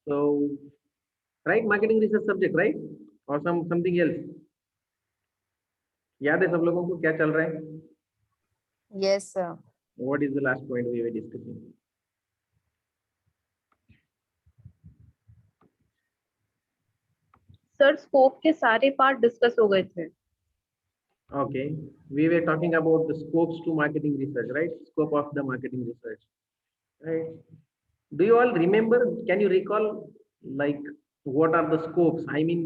So, right, marketing research subject, right? Or something else? याद है सब लोगों को क्या चल रहा है? Yes, sir. What is the last point we were discussing? Sir scope के सारे पार्ट डिस्कस हो गए थे. Okay, we were talking about the scopes to marketing research, right? Scope of the marketing research, right? Do you all remember? Can you recall, like, what are the scopes? I mean,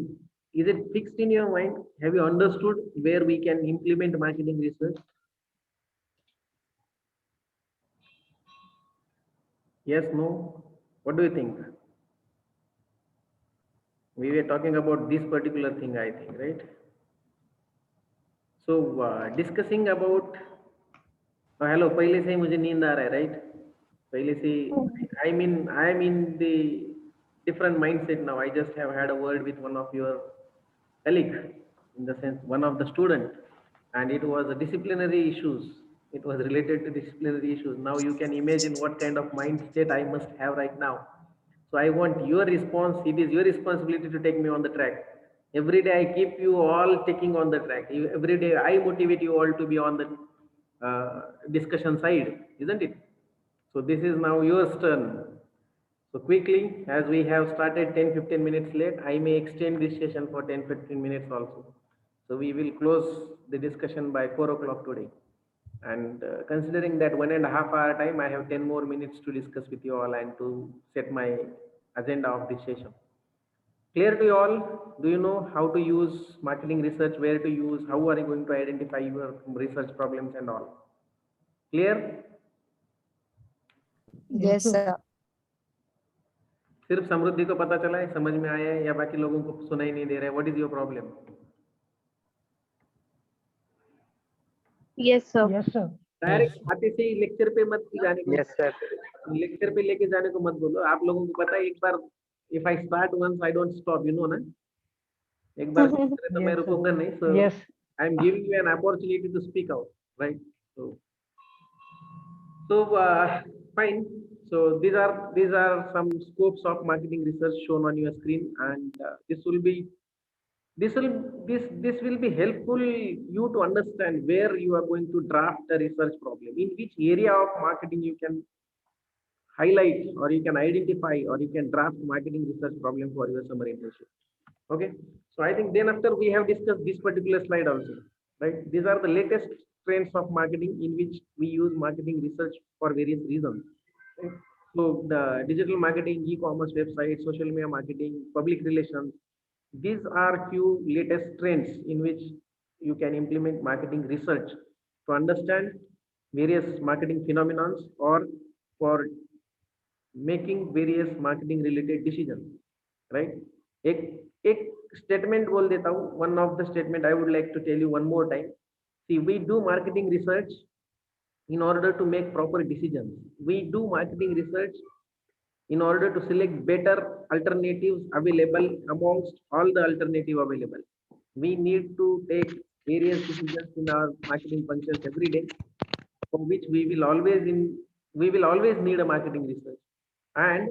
is it fixed in your mind? Have you understood where we can implement marketing research? Yes, no? What do you think? We were talking about this particular thing, I think, right? So, discussing about, hello, पहले से ही मुझे नींद आ रहा है, right? पहले से, I am in the different mindset now. I just have had a word with one of your colleague, in the sense one of the student, and it was a disciplinary issues. It was related to disciplinary issues. Now you can imagine what kind of mind state I must have right now. So I want your response. It is your responsibility to take me on the track. Every day I keep you all taking on the track. Every day I motivate you all to be on the discussion side, isn't it? So this is now yours turn. So quickly, as we have started 10-15 minutes late, I may extend this session for 10-15 minutes also. So we will close the discussion by 4 o'clock today. And considering that 1.5 hour time, I have 10 more minutes to discuss with you all and to set my agenda of this session. Clear to you all? Do you know how to use marketing research, where to use, how are you going to identify your research problems and all? Clear? Yes, sir. सिर्फ समृद्धि को पता चला है, समझ में आया है, या बाकी लोगों को सुनाई नहीं दे रहा है? What is your problem? Yes sir. Yes, sir. Direct आते से ही लेक्चर पे मत जाने को, Yes, sir. लेक्चर पे लेके जाने को मत बोलो. आप लोगों को पता है, एक बार if I start once I don't stop, you know ना. एक बार तो Yes, मैं sir. रुकूंगा नहीं. So Yes. I am giving you an opportunity to speak out, right? So fine. So these are some scopes of marketing research shown on your screen, and this will be helpful you to understand where you are going to draft a research problem, in which area of marketing you can highlight, or you can identify, or you can draft marketing research problem for your summer internship. Okay, so I think then after we have discussed this particular slide also, right? These are the latest trends of marketing in which we use marketing research for various reasons, right? So the digital marketing, e-commerce websites, social media marketing, public relations, these are few latest trends in which you can implement marketing research to understand various marketing phenomena, or for making various marketing related decisions, right? एक एक statement बोल देता हूँ. One of the statement I would like to tell you one more time. See, we do marketing research in order to make proper decisions. We do marketing research in order to select better alternatives available amongst all the alternative available. We need to take various decisions in our marketing functions every day, for which we will always need a marketing research. And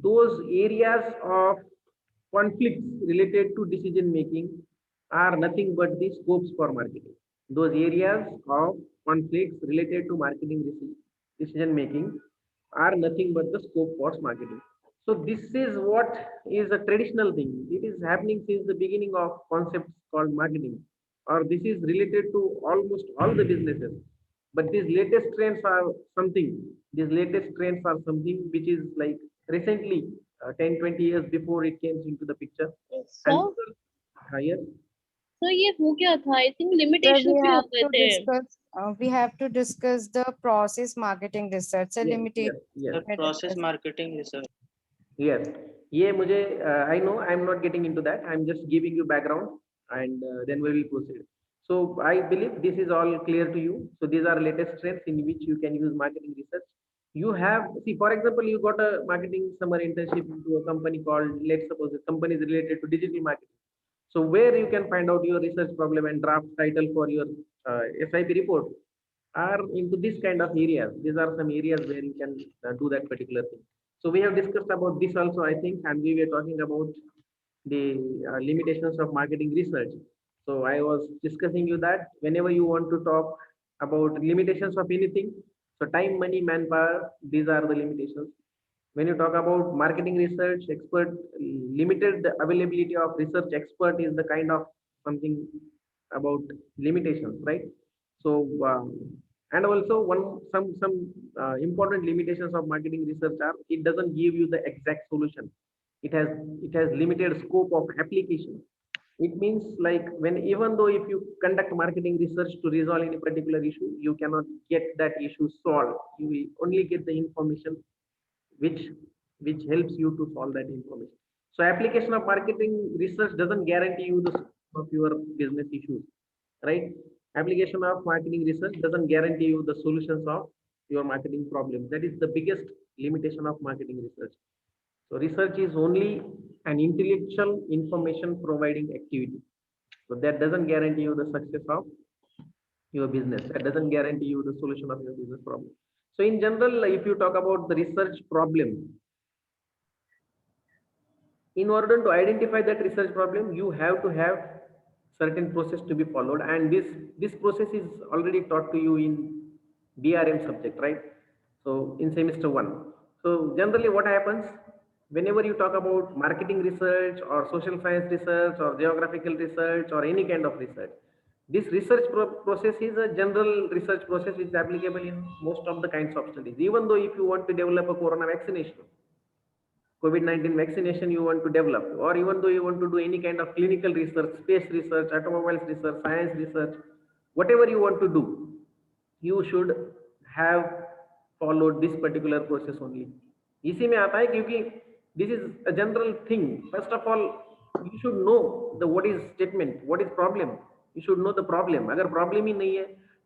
those areas of conflicts related to decision making are nothing but the scopes for marketing. Those areas of conflicts related to marketing decision making are nothing but the scope for marketing. So this is what is a traditional thing. It is happening since the beginning of concepts called marketing, or this is related to almost all the businesses. But these latest trends are something which is like recently, 10-20 years before it came into the picture. Sir And higher. Sir ये हो गया था, I think Sir, limitation we भी हो have गए to थे. discuss. We have to discuss the process marketing research. So Yes, limited. yes. The process marketing research. Yes, ये मुझे I know I am not getting into that. I am just giving you background, and then we will proceed. So I believe this is all clear to you. So these are latest trends in which you can use marketing research. You have, see, for example, you got a marketing summer internship into a company called, let's suppose the company is related to digital marketing. So where you can find out your research problem and draft title for your SIP report are into this kind of areas. These are some areas where you can do that particular thing. So we have discussed about this also, I think, and we were talking about the limitations of marketing research. So I was discussing you that whenever you want to talk about limitations of anything, so time, money, manpower, these are the limitations. When you talk about marketing research expert, limited availability of research expert is the kind of something about limitations, right? So and also some important limitations of marketing research are it doesn't give you the exact solution. It has limited scope of application. It means like when even though if you conduct marketing research to resolve any particular issue, you cannot get that issue solved. You will only get the information which which helps you to solve that information. So application of marketing research doesn't guarantee you the solution of your business issues, right? Application of marketing research doesn't guarantee you the solutions of your marketing problems. That is the biggest limitation of marketing research. So research is only an intellectual information providing activity. So that doesn't guarantee you the success of your business. That doesn't guarantee you the solution of your business problem. So in general, if you talk about the research problem, in order to identify that research problem, you have to have certain process to be followed, and this process is already taught to you in BRM subject, right? So in semester 1. So generally what happens whenever you talk about marketing research or social science research or geographical research or any kind of research, this research process is a general research process which is applicable in most of the kinds of studies. Even though if you want to develop a corona vaccination, COVID-19 vaccination you want to develop, or even though you want to do any kind of clinical research, space research, automobiles research, science research, whatever you want to do, you should have followed this particular process only. इसी में आता है क्योंकि this is a general thing. First of all, you should know the what is statement, what is problem. You should know the problem. अगर problem ही नहीं है,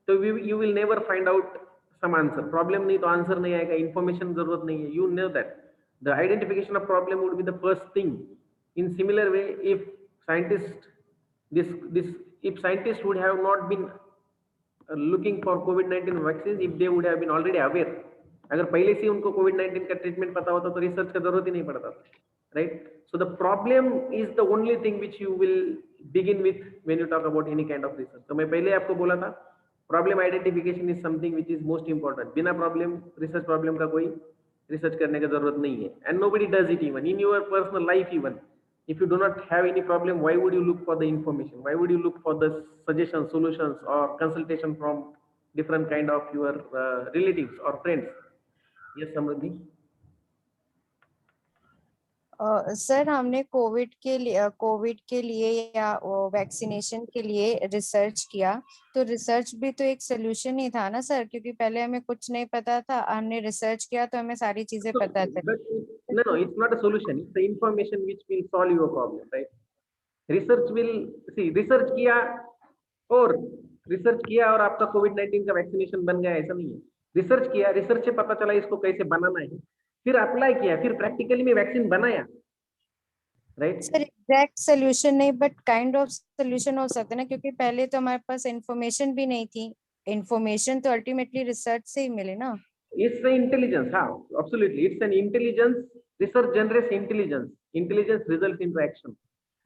तो you will never find out some answer. Problem नहीं तो answer नहीं आएगा. Information जरूरत नहीं है. You know that. The identification of problem would be the first thing. In similar way, if scientists if scientists would have not been looking for COVID-19 vaccines, if they would have been already aware, अगर पहले से उनको COVID-19 का treatment पता होता तो research का जरूरत ही नहीं पड़ता, right? So the problem is the only thing which you will begin with when you talk about any kind of research. तो मैं पहले आपको बोला था problem identification is something which is most important. बिना प्रॉब्लम रिसर्च प्रॉब्लम का कोई research करने का जरूरत नहीं है. And nobody does it even in your personal life. Even if you do not have any problem, why would you look for the information? Why would you look for the suggestions, solutions, or consultation from different kind of your relatives or friends? Yes, Samriddhi. Sir हमने Covid के लिए या vaccination के लिए research किया, तो research भी तो एक सोल्यूशन ही था ना सर, क्योंकि पहले हमें कुछ नहीं पता था, हमने रिसर्च किया तो हमें सारी चीजें पता चली. No, it's not a solution. It's the information which will solve your problem, right? Research will see. Research किया और आपका कोविड-19 का वैक्सीनेशन बन गया, ऐसा नहीं है. रिसर्च किया, रिसर्च से पता चला इसको कैसे बनाना है, फिर अप्लाई किया, फिर प्रैक्टिकली में वैक्सीन बनाया, राइट? सर एग्जैक्ट सोल्यूशन नहीं, बट काइंड ऑफ सोल्यूशन हो सकता है ना, क्योंकि पहले तो हमारे पास इंफॉर्मेशन भी नहीं थी. इंफॉर्मेशन तो अल्टीमेटली रिसर्च से ही मिले ना. It's an intelligence, absolutely. It's an intelligence. Research generates intelligence. Intelligence results into action,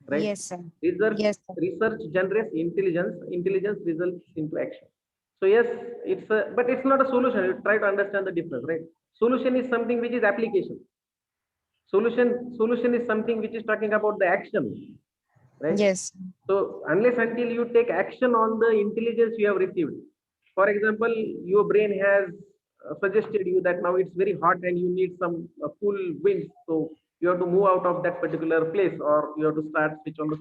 right? Yes, sir. Research, research generates intelligence. Intelligence results into action. So yes, but it's not a solution. You try to understand the difference, right? Solution is something which is application. Solution is something which is talking about the action, right? Yes. So unless until you take action on the intelligence you have received, for example, your brain has suggested you that now it's very hot and you need some cool winds, so you have to move out of that particular place, or you have to start switch on the.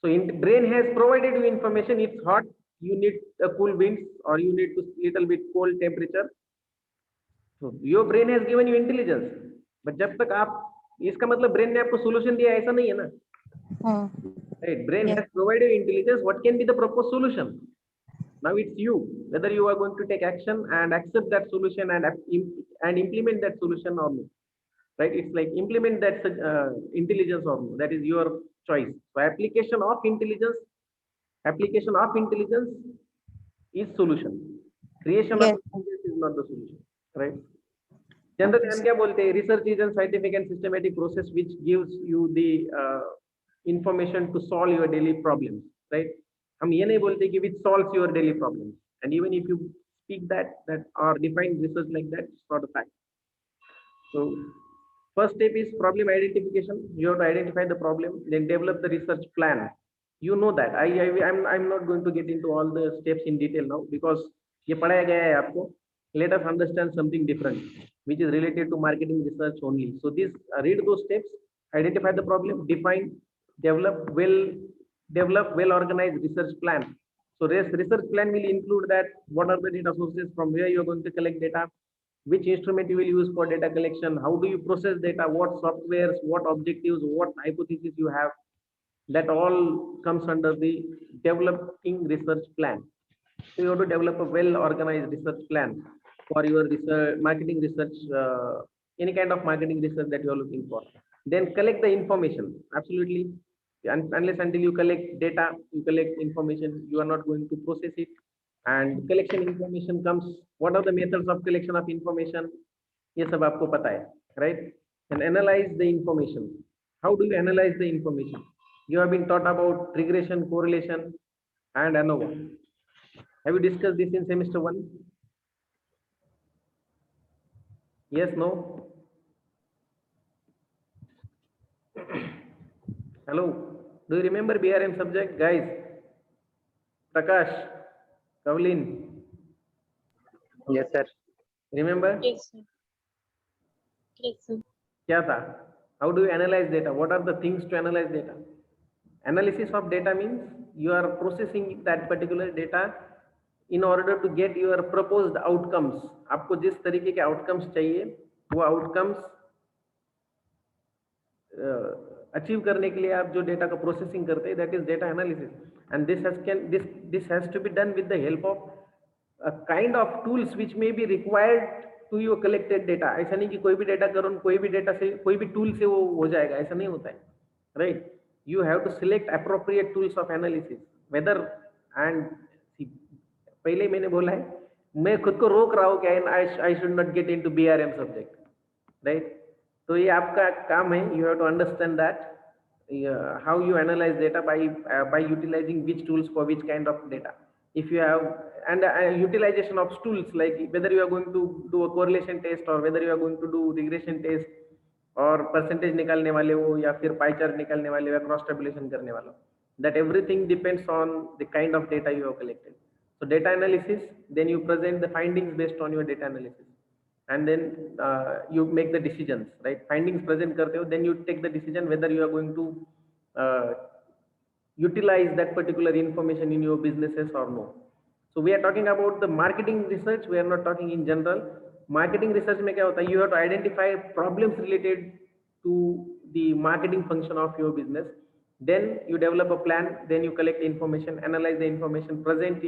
So brain has provided you information. It's hot, you need a cool winds, or you need to little bit cold temperature. So your brain has given you intelligence, but जब तक आप इसका मतलब brain ने आपको solution दिया ऐसा नहीं है ना, right? Brain has provided intelligence. What can be the proposed solution? Now it's you whether you are going to take action and accept that solution and implement that solution or not, right? It's like implement that intelligence or no. That is your choice. So application of intelligence is solution. Creation of intelligence is not the solution, right? Generally हम क्या बोलते हैं, research is an scientific and systematic process which gives you the information to solve your daily problems, right? हम ये नहीं बोलते कि which solves your daily problems, and even if you speak that or define research like that, it's not a fact. So first step is problem identification. You have to identify the problem, then develop the research plan. You know that I'm not going to get into all the steps in detail now because ये पढ़ाया गया है आपको. Let us understand something different which is related to marketing research only. So this read those steps, identify the problem, define, develop well organized research plan. So research plan will include that what are the data sources, from where you are going to collect data, which instrument you will use for data collection, how do you process data, what softwares, what objectives, what hypothesis you have. That all comes under the developing research plan. So you have to develop a well organized research plan for your research, marketing research, any kind of marketing research that you are looking for. Then collect the information. Absolutely, unless until you collect data, you collect information, you are not going to process it. And collection information comes, what are the methods of collection of information, ये सब आपको पता है, right? And analyze the information. How do you analyze the information? You have been taught about regression, correlation, and ANOVA. Have you discussed this in semester 1? Yes, no? Hello, do you remember BRM subject, guys? Prakash, Kavlin, Yes, sir. remember? Yes, sir. Yes, sir. क्या था? How do you analyze data? What are the things to analyze data? Analysis of data means you are processing that particular data in order to get your proposed outcomes. आपको जिस तरीके के outcomes चाहिए, वो outcomes achieve करने के लिए आप जो डेटा का प्रोसेसिंग करते हैं, that is data analysis. And this has to be done with the help of a kind of tools which may be required to your collected data. ऐसा नहीं कि कोई भी डेटा करो, कोई भी डेटा से, कोई भी टूल से वो हो जाएगा, ऐसा नहीं होता है, right? You have to select appropriate tools of analysis. Whether and see, पहले मैंने बोला है, मैं खुद को रोक रहा हूँ कि I should not get into BRM subject, right? तो ये आपका काम है. You have to understand that how you analyze data by utilizing which tools for which kind of data. If you have and utilization of tools, like whether you are going to do a correlation test or whether you are going to do regression test और percentage निकालने वाले हो या फिर pie chart निकालने वाले हो या क्रॉस टेबुलेशन करने वाले हो, that everything depends on the kind of data you have collected. So data analysis, then you present the findings based on your data analysis, and then you make the decisions, right? Findings present करते हो, then you take the decision whether you are going to utilize that particular information in your businesses or no. So we are talking about the marketing research, we are not talking in general. Marketing research में क्या होता है? You have to identify problems related to the marketing function of your business. Then you develop a plan, then you collect information, analyze the information, present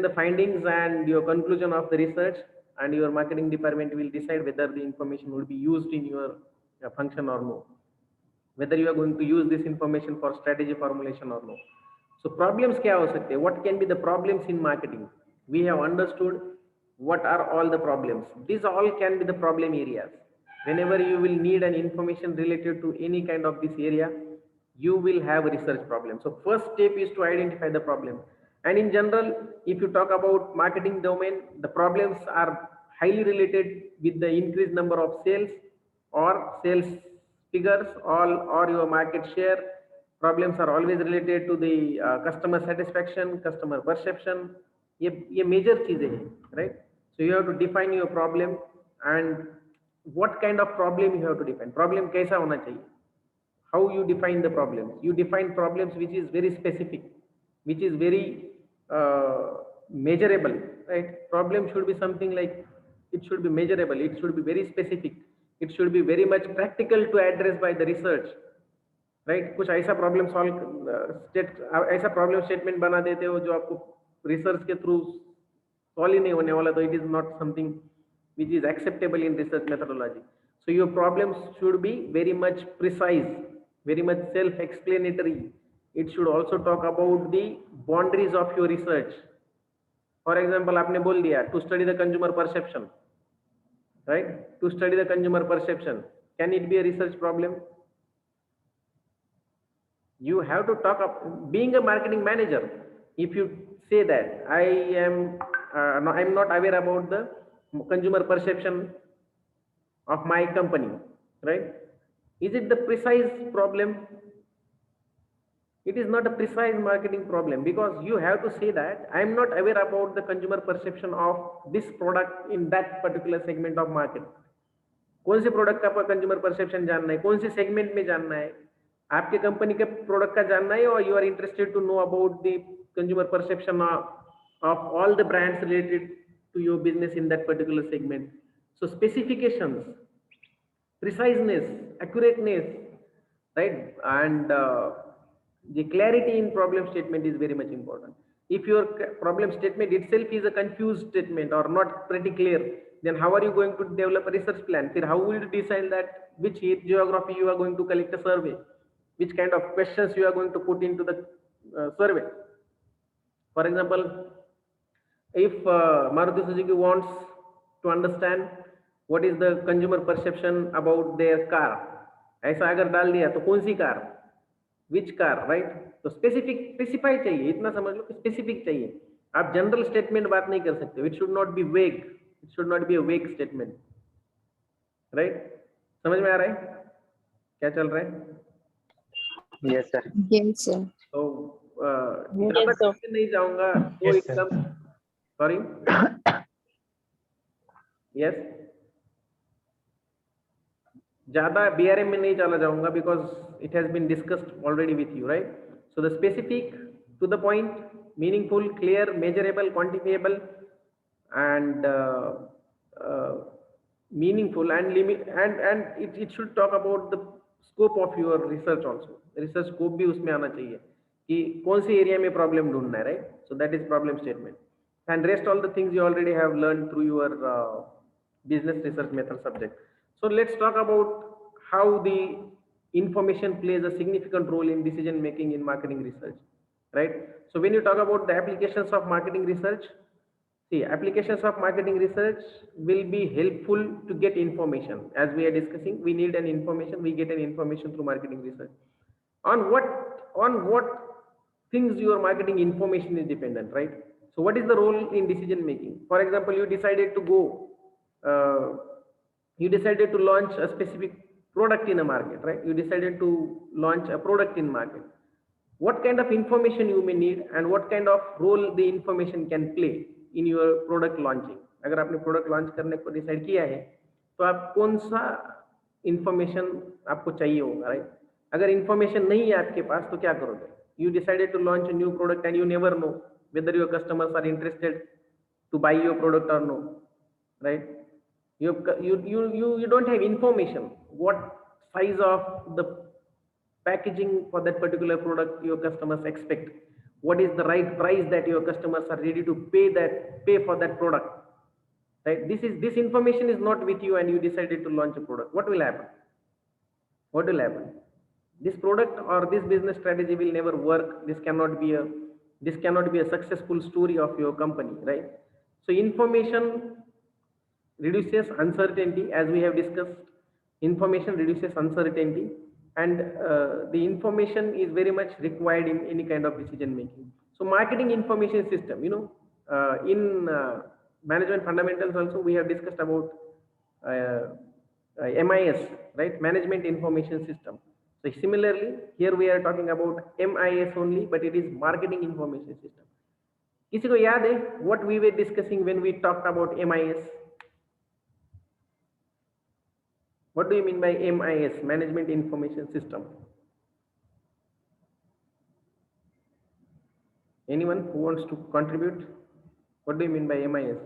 the findings and your conclusion of the research, and your marketing department will decide whether the information will be used in your function or no, whether you are going to use this information for strategy formulation or no. So problems क्या हो सकते हैं? What can be the problems in marketing? We have understood what are all the problems. These all can be the problem areas. Whenever you will need an information related to any kind of this area, you will have a research problem. So first step is to identify the problem. And in general, if you talk about marketing domain, the problems are highly related with the increased number of sales or sales figures, or your market share. Problems are always related to the customer satisfaction, customer perception. ये major चीजें हैं, right? So you have to define your problem, and what kind of problem you have to define. Problem कैसा होना चाहिए? How you define the problems? You define problems which is very specific, which is very measurable, right? Problem should be something like, it should be measurable, it should be very specific, it should be very much practical to address by the research, right? कुछ ऐसा problem solve ऐसा problem statement बना देते हो जो आपको research के through solve ही नहीं होने वाला, तो it is not something which is acceptable in research methodology. So your problems should be very much precise, very much self-explanatory. It should also talk about the boundaries of your research. For example, आपने बोल दिया to study the consumer perception. right? To study the consumer perception. Can it be a research problem? You have to talk up, being a marketing manager, if you say that I am I'm not aware about the consumer perception of my company, right? Is it the precise problem? It is not a precise marketing problem, because you have to say that I am not aware about the consumer perception of this product in that particular segment of market. कौन से product का consumer perception जानना है, कौन से segment में जानना है, आपके कंपनी के प्रोडक्ट का जानना है, और you are interested to know about the consumer perception of all the brands related to your business in that particular segment. So specifications, preciseness, accurateness, right, and the clarity in problem statement is very much important. If your problem statement itself is a confused statement or not pretty clear, then how are you going to develop a research plan? Then how will you decide that which geography you are going to collect a survey, which kind of questions you are going to put into the survey? For example, if Maruti Suzuki wants to understand what is the consumer perception about their car, ऐसा अगर डाल दिया तो कौन सी car, which car, right? तो specify चाहिए, इतना समझ लो कि स्पेसिफिक चाहिए. आप जनरल स्टेटमेंट बात नहीं कर सकते. इट शुड नॉट बी वेग, it should not be a वेग स्टेटमेंट, राइट? समझ में आ रहा है क्या चल रहा है? Yes, sir. Yes, sir. तो Yes, sir. नहीं जाऊंगा तो Yes, sir. एकदम सॉरी. यस, ज्यादा बीआरएम में नहीं चला जाऊंगा because it has been discussed already with you, right? So the specific, to the point, meaningful, clear, measurable, quantifiable, and meaningful and limit, and it should talk about the scope of your research also. Research scope भी उसमें आना चाहिए कि कौन सी area में problem ढूंढना है, right? So that is problem statement. And rest all the things you already have learned through your business research method subject. So let's talk about how the information plays a significant role in decision making in marketing research, right? So when you talk about the applications of marketing research, see, applications of marketing research will be helpful to get information. As we are discussing, we need an information, we get an information through marketing research. On what things your marketing information is dependent, right? So what is the role in decision making? For example, you decided to launch a specific product in a market, right? You decided to launch a product in market. What kind of information you may need and what kind of role the information can play in your product launching? अगर आपने product launch करने को decide किया है तो आप कौन सा इंफॉर्मेशन आपको चाहिए होगा, राइट? अगर इंफॉर्मेशन नहीं है आपके पास तो क्या करोगे? You decided to launch a new product and you never know whether your customers are interested to buy your product or no, right? You don't have information what size of the packaging for that particular product your customers expect, what is the right price that your customers are ready to pay for that product, right? This information is not with you and you decided to launch a product. What will happen? This product or this business strategy will never work. This cannot be a successful story of your company, right? So information reduces uncertainty, as we have discussed. Information reduces uncertainty, and the information is very much required in any kind of decision making. So marketing information system, in management fundamentals also we have discussed about MIS, right? Management information system. So similarly, here we are talking about MIS only, but it is marketing information system. किसी को याद है what we were discussing when we talked about MIS? What do you mean by MIS, management information system? Anyone who wants to contribute? What do you mean by MIS?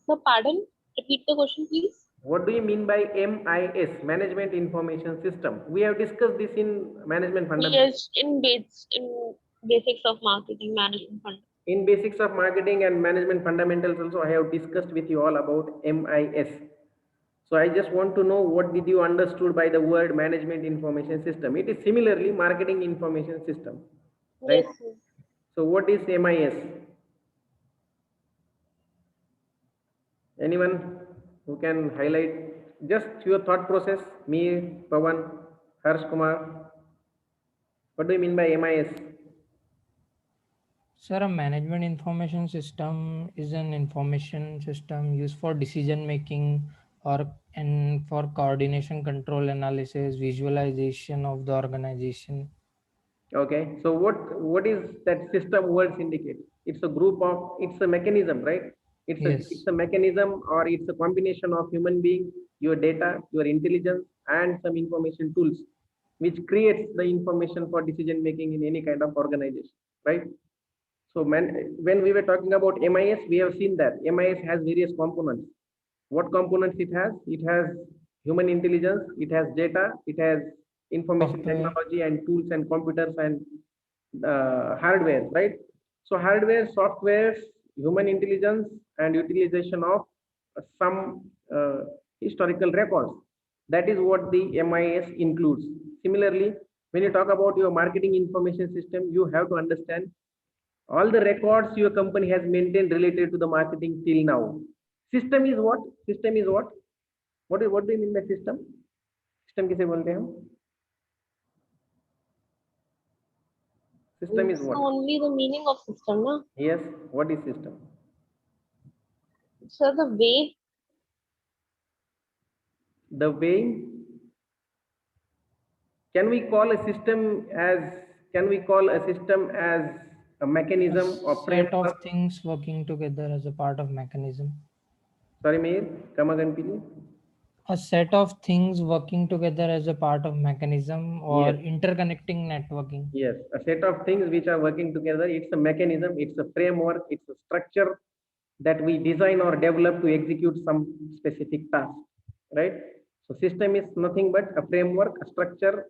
So, pardon, repeat the question, please. What do you mean by MIS, management information system? We have discussed this in management fundamentals. Yes, in basics of marketing management fund. In basics of marketing and management fundamentals also I have discussed with you all about MIS. So I just want to know what did you understood by the word management information system. It is similarly marketing information system, right? Yes, sir. So what is MIS? Anyone who can highlight just your thought process? Me, Pawan, Harsh Kumar. What do you mean by MIS? Sir, a management information system is an information system used for decision making or and for coordination, control, analysis, visualization of the organization. Okay, so what is that system words indicate? It's a group of, it's a mechanism, right? Yes. It's a mechanism, or it's a combination of human being, your data, your intelligence, and some information tools, which creates the information for decision making in any kind of organization, right? So when we were talking about MIS, we have seen that MIS has various components. What components it has? It has human intelligence, it has data, it has information Software. technology and tools and computers and hardware, right? So hardware, software, human intelligence, and utilization of some historical records. That is what the MIS includes. Similarly, when you talk about your marketing information system, you have to understand all the records your company has maintained related to the marketing till now. System is what? System is what? What do you mean by system? System किसे बोलते हैं हम? System is It's what? only the meaning of system, na? Yes. What is system? So the way The way. Can we call a system as? Can we call a system as a mechanism or Set framework? of things working together as a part of mechanism. Sorry, Meir. Come again, please. A set of things working together as a part of mechanism or Yes. interconnecting networking. Yes, a set of things which are working together. It's a mechanism, it's a framework, it's a structure that we design or develop to execute some specific task, right? So system is nothing but a framework, a structure,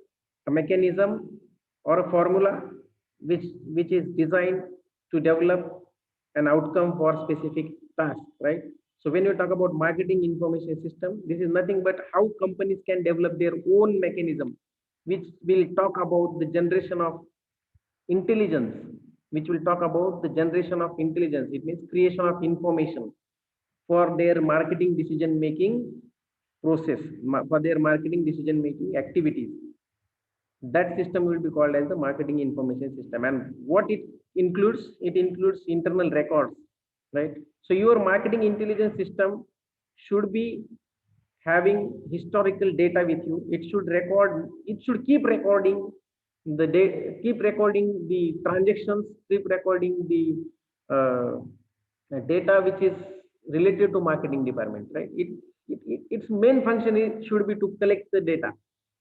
a mechanism, or a formula which is designed to develop an outcome for specific task, right? So when you talk about marketing information system, this is nothing but how companies can develop their own mechanism, which will talk about the generation of intelligence, which will talk about the generation of intelligence. It means creation of information for their marketing decision making process, for their marketing decision making activities. That system will be called as the marketing information system. And what it includes internal records, right? So your marketing intelligence system should be having historical data with you. It should keep recording the data, keep recording the transactions, keep recording the data which is related to marketing department, right? Its main function should be to collect the data,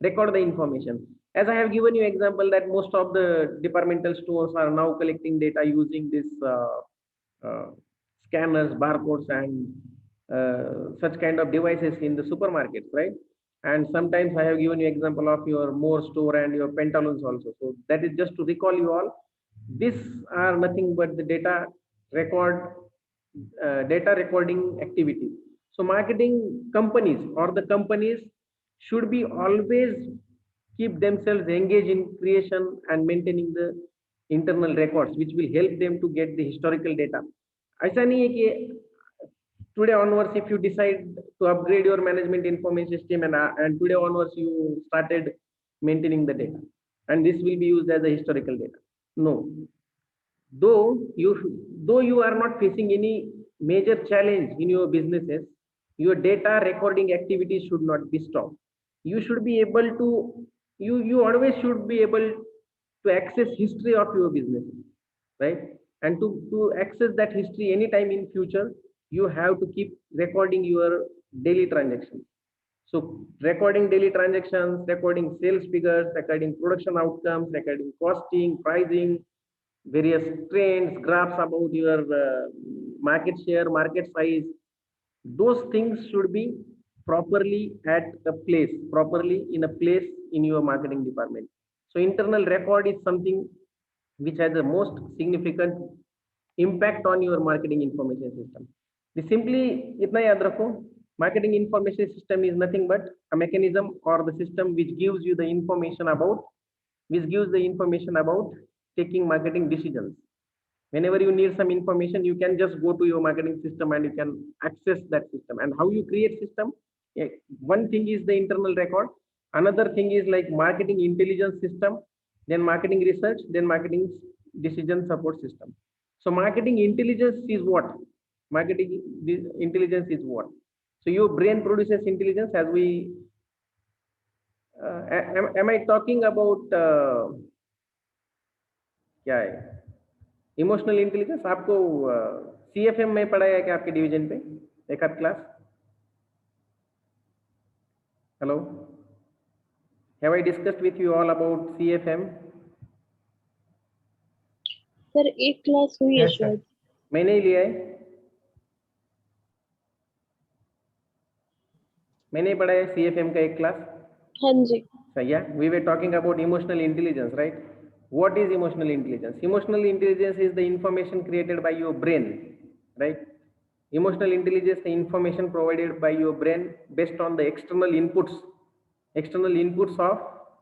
record the information. As I have given you example that most of the departmental stores are now collecting data using this scanners, barcodes, and such kind of devices in the supermarkets, right? And sometimes I have given you example of your More store and your Pantaloons also. So that is just to recall you all. These are nothing but the data recording activities. So marketing companies or the companies should be always keep themselves engaged in creation and maintaining the internal records, which will help them to get the historical data. ऐसा नहीं है कि today onwards, if you decide to upgrade your management information system and today onwards you started maintaining the data, and this will be used as a historical data. No. Though you are not facing any major challenge in your businesses, your data recording activities should not be stopped. You should be able to, you always should be able to access history of your business, right? And to access that history anytime in future, you have to keep recording your daily transactions. So recording daily transactions, recording sales figures, recording production outcomes, recording costing, pricing, various trends, graphs about your market share, market size. Those things should be properly in a place in your marketing department. So internal record is something which has the most significant impact on your marketing information system. Simply itna yaad rakho, marketing information system is nothing but a mechanism or the system which gives you the information about taking marketing decisions. Whenever you need some information, you can just go to your marketing system and you can access that system. And how you create system? Yeah, one thing is the internal record. Another thing is like marketing intelligence system, then marketing research, then marketing decision support system. So marketing intelligence is what? Marketing intelligence is what? So your brain produces intelligence as we. Am I talking about क्या है emotional intelligence? आपको CFM में पढ़ाया क्या आपके division पे एक आध class? Hello, have I discussed with you all about CFM? Sir एक क्लास हुई है Yes, sir. शायद। मैंने ही लिया है, मैंने ही पढ़ाया CFM का एक क्लास। हाँ जी। So yeah, we were talking about emotional intelligence, right? What is emotional intelligence? Emotional intelligence is the information created by your brain, right? Emotional intelligence, the information provided by your brain based on the external inputs of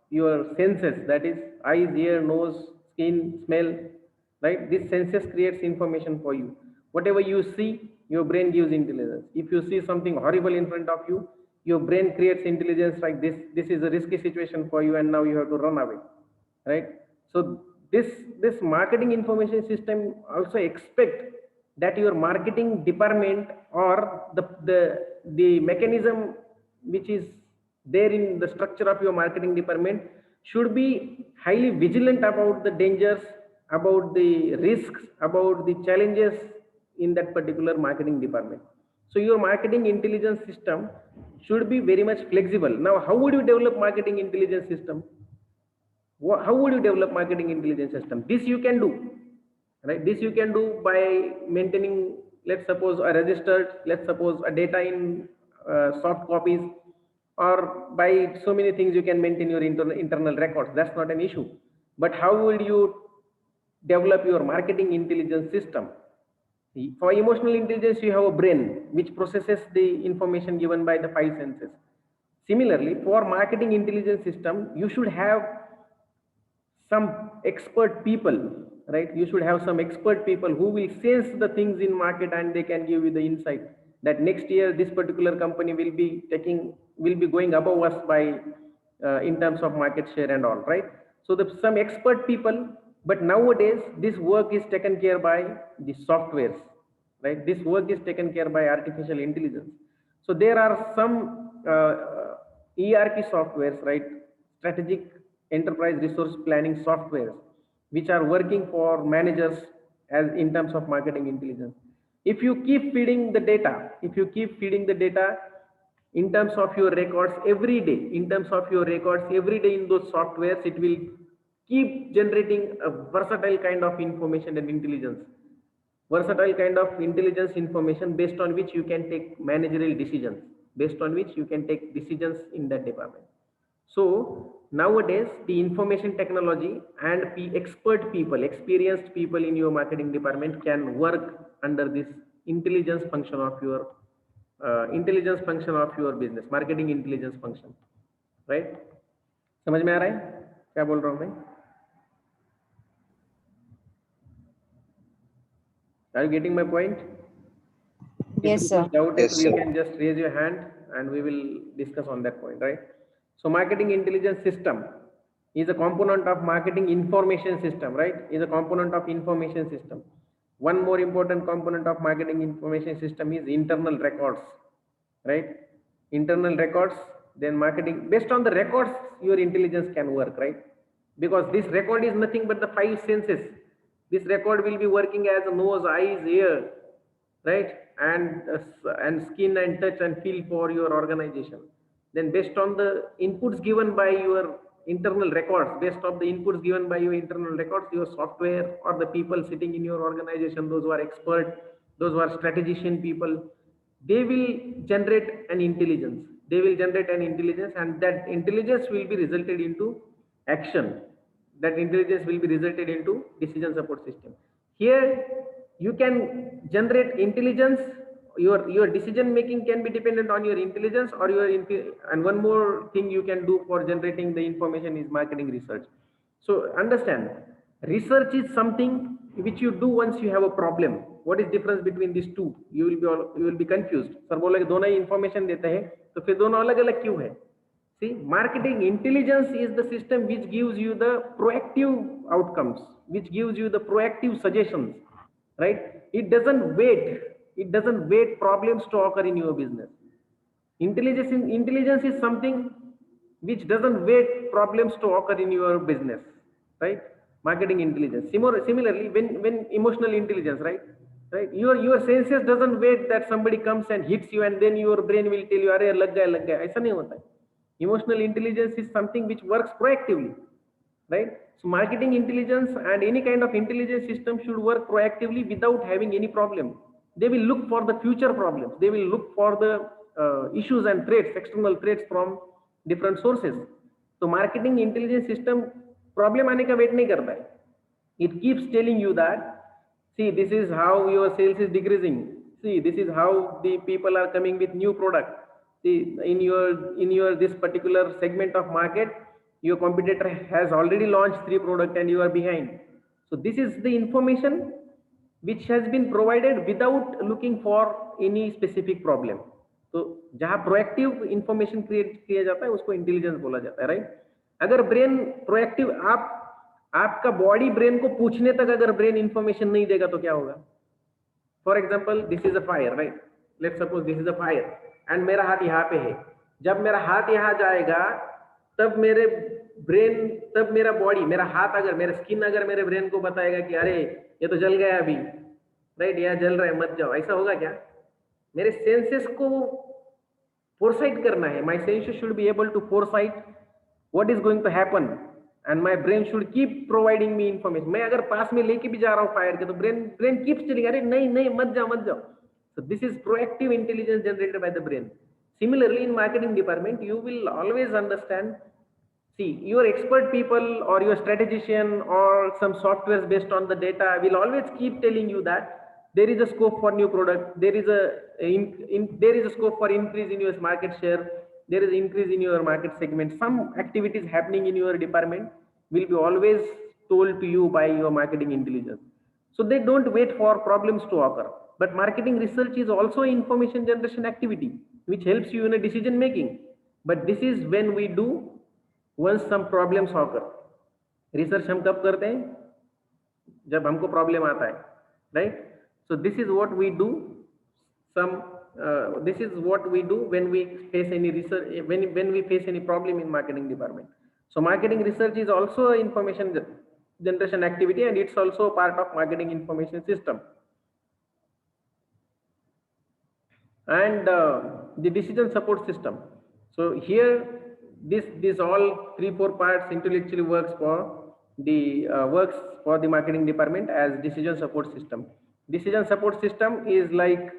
your senses, that is eyes, ear, nose, skin, smell, right? These senses creates information for you. Whatever you see, your brain gives intelligence. If you see something horrible in front of you, your brain creates intelligence like this is a risky situation for you and now you have to run away, right? So this marketing information system also expect that your marketing department or the mechanism which is there in the structure of your marketing department should be highly vigilant about the dangers, about the risks, about the challenges in that particular marketing department. So your marketing intelligence system should be very much flexible. Now, how would you develop marketing intelligence system? How would you develop marketing intelligence system? This you can do, right? This you can do by maintaining, let's suppose a registered, let's suppose a data in soft copies, or by so many things you can maintain your internal records. That's not an issue. But how would you develop your marketing intelligence system? For emotional intelligence, you have a brain which processes the information given by the five senses. Similarly, for marketing intelligence system, you should have some expert people, right? You should have some expert people who will sense the things in market and they can give you the insight that next year this particular company will be going above us by in terms of market share and all, right? So some expert people, but nowadays this work is taken care by the softwares, right? This work is taken care by artificial intelligence. So there are some ERP softwares, right? Strategic enterprise resource planning softwares which are working for managers as in terms of marketing intelligence. If you keep feeding the data, in terms of your records every day, in those softwares, it will keep generating a versatile kind of information and intelligence, information based on which you can take managerial decisions, based on which you can take decisions in that department. So nowadays the information technology and expert people, experienced people in your marketing department can work under this intelligence function of your business, marketing intelligence function, right? समझ में आ रहा है क्या बोल रहा हूँ मैं? Are you getting my point? Yes, If sir. doubt Yes, is, you sir. can just raise your hand and we will discuss on that point, right? So marketing intelligence system is a component of marketing information system, right? Is a component of information system. One more important component of marketing information system is internal records, right? Internal records, then marketing. Based on the records, your intelligence can work, right? Because this record is nothing but the five senses. This record will be working as a nose, eyes, ear, right? And skin and touch and feel for your organization. Then based on the inputs given by your internal records, your software or the people sitting in your organization, those who are expert, those who are strategician people, they will generate an intelligence. And that intelligence will be resulted into action. That intelligence will be resulted into decision support system. Here you can generate intelligence. Your decision making can be dependent on your intelligence or and one more thing you can do for generating the information is marketing research. So understand, research is something which you do once you have a problem. What is difference between these two? You will be confused. Sir बोलेंगे दोनों ही information देते हैं, तो फिर दोनों अलग अलग क्यों है? See, marketing intelligence is the system which gives you the proactive outcomes, which gives you the proactive suggestions, right? It doesn't wait problems to occur in your business. Intelligence is something which doesn't wait problems to occur in your business, right? Marketing intelligence. Similarly, when emotional intelligence, right? Your senses doesn't wait that somebody comes and hits you and then your brain will tell you, अरे लग गया. ऐसा नहीं होता है. Emotional intelligence is something which works proactively, right? So marketing intelligence and any kind of intelligence system should work proactively without having any problem. They will look for the future problems. They will look for the issues and threats, external threats from different sources. So marketing intelligence system problem आने का wait नहीं करता है. It keeps telling you that, see, this is how your sales is decreasing. See, this is how the people are coming with new product. See, in your this particular segment of market, your competitor has already launched 3 products and you are behind. So this is the information which has been provided without looking for any specific problem. तो जहां proactive information create किया जाता है उसको intelligence बोला जाता है, right? अगर ब्रेन प्रोएक्टिव, आपका बॉडी ब्रेन को पूछने तक अगर ब्रेन इंफॉर्मेशन नहीं देगा तो क्या होगा? For example, this is a fire, right? Let's suppose this is a fire and मेरा हाथ यहाँ पे है. जब मेरा हाथ यहाँ जाएगा तब मेरा बॉडी, मेरा हाथ, अगर मेरा स्किन अगर मेरे ब्रेन को बताएगा कि अरे ये तो जल गया अभी, राइट, यहाँ जल रहा है मत जाओ, ऐसा होगा क्या? मेरे सेंसेस को फोरसाइट करना है. My senses should be able to foresight what is going to happen and my brain should keep providing me information. मैं अगर पास में लेके भी जा रहा हूँ फायर के तो ब्रेन कीप्स टेलिंग, अरे नहीं मत जाओ. So this is proactive intelligence generated by the brain. Similarly, in marketing department, you will always understand, see, your expert people or your strategician or some softwares based on the data will always keep telling you that there is a scope for new product, there is a scope for increase in your market share, there is increase in your market segment. Some activities happening in your department will be always told to you by your marketing intelligence. So they don't wait for problems to occur. But marketing research is also information generation activity which helps you in a decision making. But this is when we do once some problems occur. Research हम कब करते हैं? जब हमको problem आता है, right? So this is what we do. This is what we do when we face any research, when we face any problem in marketing department. So marketing research is also an information generation activity and it's also part of marketing information system. And the decision support system. So here this all 3-4 parts intellectually works for the marketing department as decision support system. Decision support system is like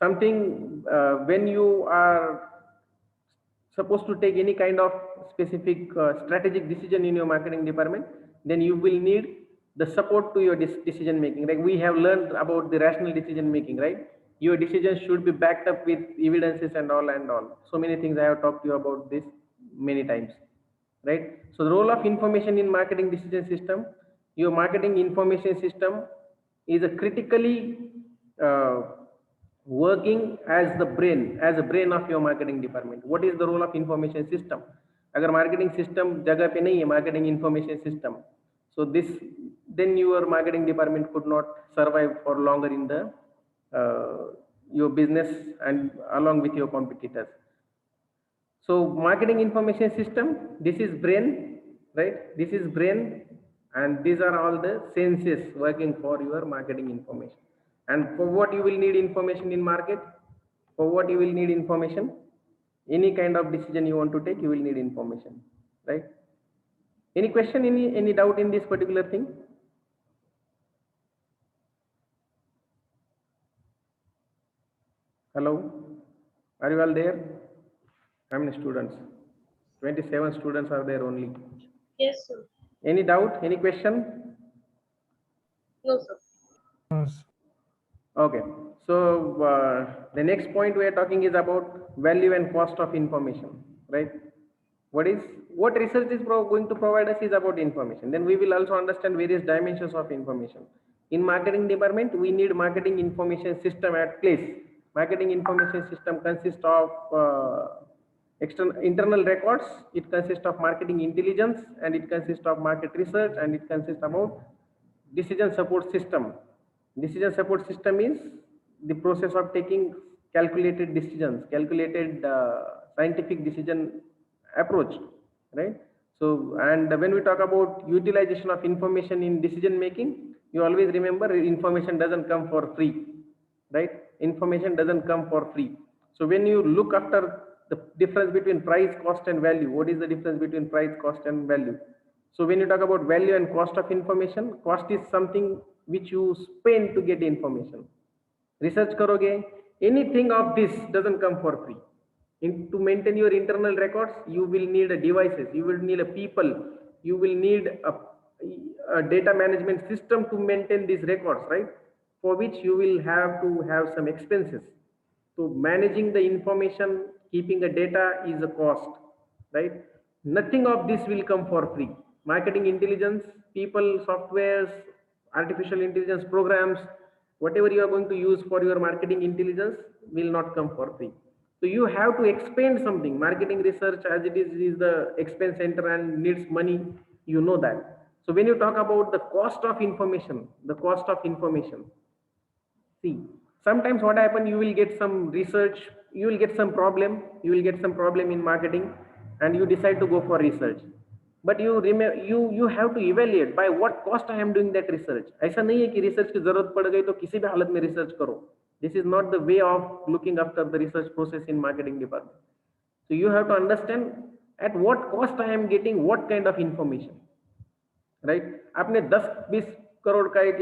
something when you are supposed to take any kind of specific strategic decision in your marketing department, then you will need the support to your decision making. Like we have learned about the rational decision making, right? Your decisions should be backed up with evidences and all. So many things I have talked to you about this many times, right? So the role of information in marketing decision system, your marketing information system is a critically working as a brain of your marketing department. What is the role of information system? अगर marketing system जगह पे नहीं है, marketing information system, so then your marketing department could not survive for longer in the your business and along with your competitors. So marketing information system, this is brain, right? This is brain, and these are all the senses working for your marketing information. And for what you will need information in market, for what you will need information, any kind of decision you want to take, you will need information, right? Any question, any doubt in this particular thing? Hello, are you all there? How many students? 27 students are there only. Yes, sir. Any doubt, any question? No, sir. Yes. Okay, so the next point we are talking is about value and cost of information, right? What research is going to provide us is about information. Then we will also understand various dimensions of information. In marketing department, we need marketing information system at place. Marketing information system consists of internal records, it consists of marketing intelligence, and it consists of market research, and it consists about decision support system. Decision support system is the process of taking calculated decisions, calculated scientific decision approach, right? So, and when we talk about utilization of information in decision making, you always remember information doesn't come for free, right? Information doesn't come for free. So when you look after the difference between price, cost, and value, what is the difference between price, cost, and value? So when you talk about value and cost of information, cost is something which you spend to get information. Research karoge, anything of this doesn't come for free. To maintain your internal records, you will need a devices, you will need a people, you will need a data management system to maintain these records, right? For which you will have to have some expenses. So managing the information, keeping the data is a cost, right? Nothing of this will come for free. Marketing intelligence, people, softwares, artificial intelligence programs, whatever you are going to use for your marketing intelligence will not come for free. So you have to expend something. Marketing research as it is the expense center and needs money, you know that. So when you talk about the cost of information, see, sometimes what happens, you will get some research, you will get some problem in marketing, and you decide to go for research. But you remember, you have to evaluate by what cost I am doing that research. ऐसा नहीं है कि research की जरूरत पड़ गई तो किसी भी हालत में research करो. This is not the way of looking after the research process in marketing department. So you have to understand at what cost I am getting what kind of information, right? आपने 10-20 करोड़ का एक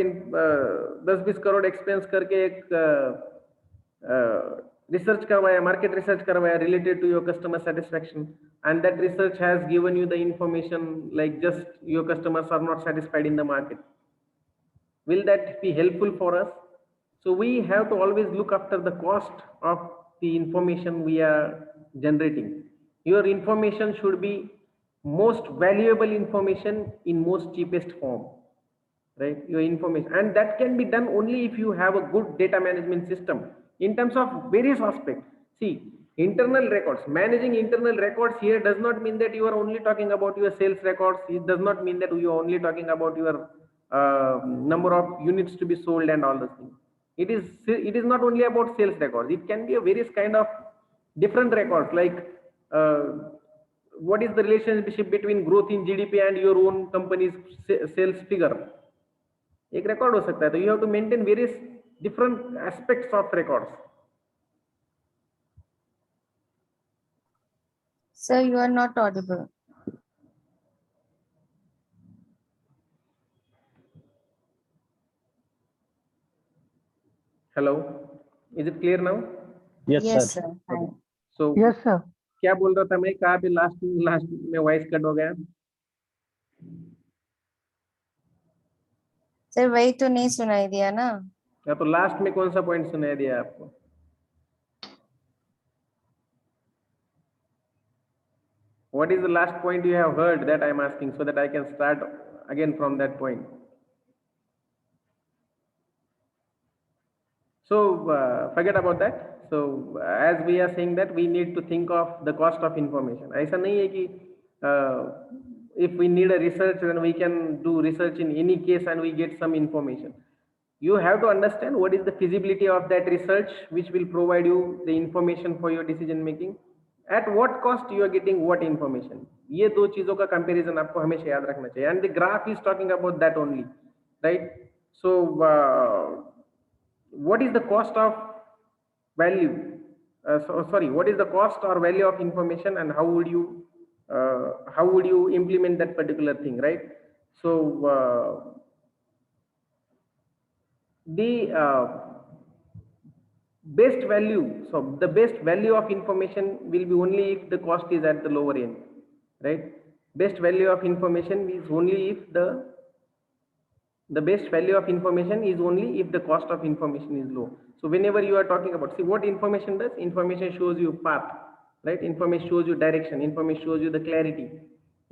10-20 crore expense करके एक research करवाया, market research करवाया related to your customer satisfaction, and that research has given you the information like just your customers are not satisfied in the market. Will that be helpful for us? So we have to always look after the cost of the information we are generating. Your information should be most valuable information in most cheapest form, right? Your information, and that can be done only if you have a good data management system in terms of various aspects. See, internal records, managing internal records here does not mean that you are only talking about your sales records. It does not mean that you are only talking about your number of units to be sold and all those things. It is not only about sales records. It can be a various kind of different records, like what is the relationship between growth in GDP and your own company's sales figure. एक record हो सकता है. तो you have to maintain various different aspects of records. Sir, you are not audible. Hello, is it clear now? Yes, sir. Fine. So Yes, sir. क्या बोल रहा था मैं, कहाँ पे लास्ट में वॉइस कट हो गया? सर वही तो नहीं सुनाई दिया ना. या तो लास्ट में कौन सा पॉइंट सुनाई दिया आपको? What is the last point you have heard that I am asking, so that I can start again from that point? So forget about that. So as we are saying that we need to think of the cost of information. ऐसा नहीं है कि if we need a research, then we can do research in any case and we get some information. You have to understand what is the feasibility of that research, which will provide you the information for your decision making. At what cost you are getting what information. ये दो चीजों का comparison आपको हमेशा याद रखना चाहिए. And the graph is talking about that only, right? So what is the cost of value? What is the cost or value of information, and how would you implement that particular thing, right? So the best value, so the best value of information will be only if the cost is at the lower end, right? Best value of information is only if the best value of information is only if the cost of information is low. So whenever you are talking about, see what information does, information shows you path, right? Information shows you direction, information shows you the clarity,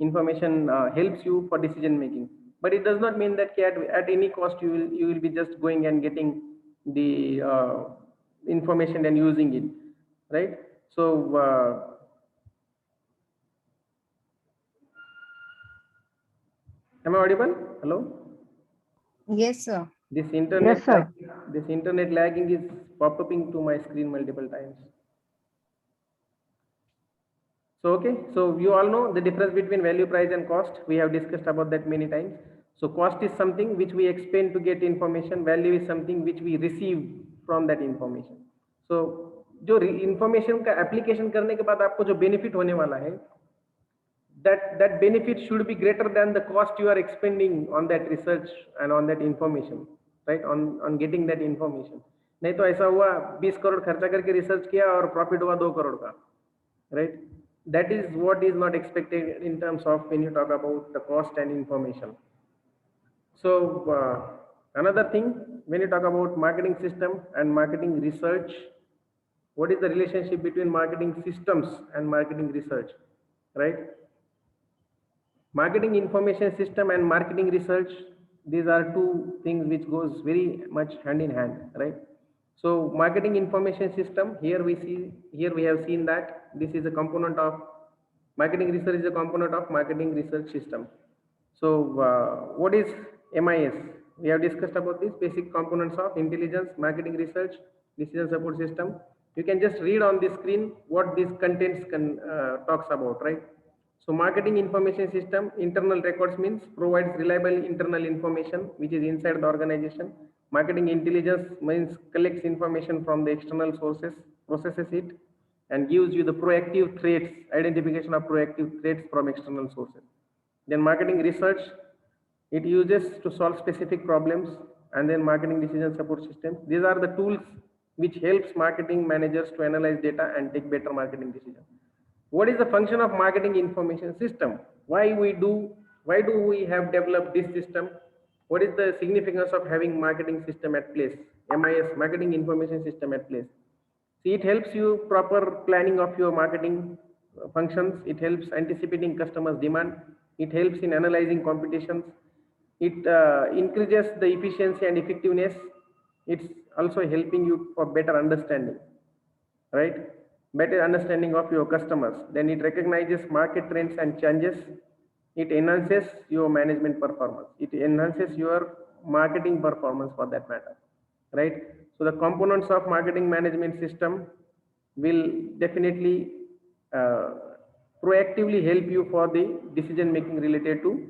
information helps you for decision making. but it does not mean that at any cost you will be just going and getting the information and using it, right? So am I audible? Hello? Yes, sir. This Yes, sir. this internet lagging is pop-upping to my screen multiple times. So okay, so you all know the difference between value, price and cost. We have discussed about that many times. So cost is something which we expend to get information. Value is something which we receive from that information. So जो information का application करने के बाद आपको जो benefit होने वाला है, that benefit should be greater than the cost you are expending on that research and on that information, right? On getting that information. नहीं तो ऐसा हुआ 20 करोड़ खर्चा करके रिसर्च किया और प्रॉफिट हुआ 2 करोड़ का, right? That is what is not expected in terms of when you talk about the cost and information. So another thing, when you talk about marketing system and marketing research, what is the relationship between marketing systems and marketing research, right? Marketing information system and marketing research, these are two things which goes very much hand in hand, right? So marketing information system, here we have seen that this is a component of marketing research, is a component of marketing research system. So what is MIS? We have discussed about these basic components of intelligence, marketing research, decision support system. You can just read on the screen what these contents talks about, right? So marketing information system, internal records means provides reliable internal information which is inside the organization. Marketing intelligence means collects information from the external sources, processes it, and gives you the proactive threats, identification of proactive threats from external sources. Then marketing research, it uses to solve specific problems, and then marketing decision support systems. These are the tools which helps marketing managers to analyze data and take better marketing decisions. What is the function of marketing information system? Why do we have developed this system? What is the significance of having marketing system at place? MIS, marketing information system at place. See, it helps you proper planning of your marketing functions. It helps anticipating customers' demand. It helps in analyzing competitions. It increases the efficiency and effectiveness. It's also helping you for better understanding, right? Better understanding of your customers. Then it recognizes market trends and changes. It enhances your management performance. It enhances your marketing performance for that matter, right? So the components of marketing management system will definitely proactively help you for the decision making related to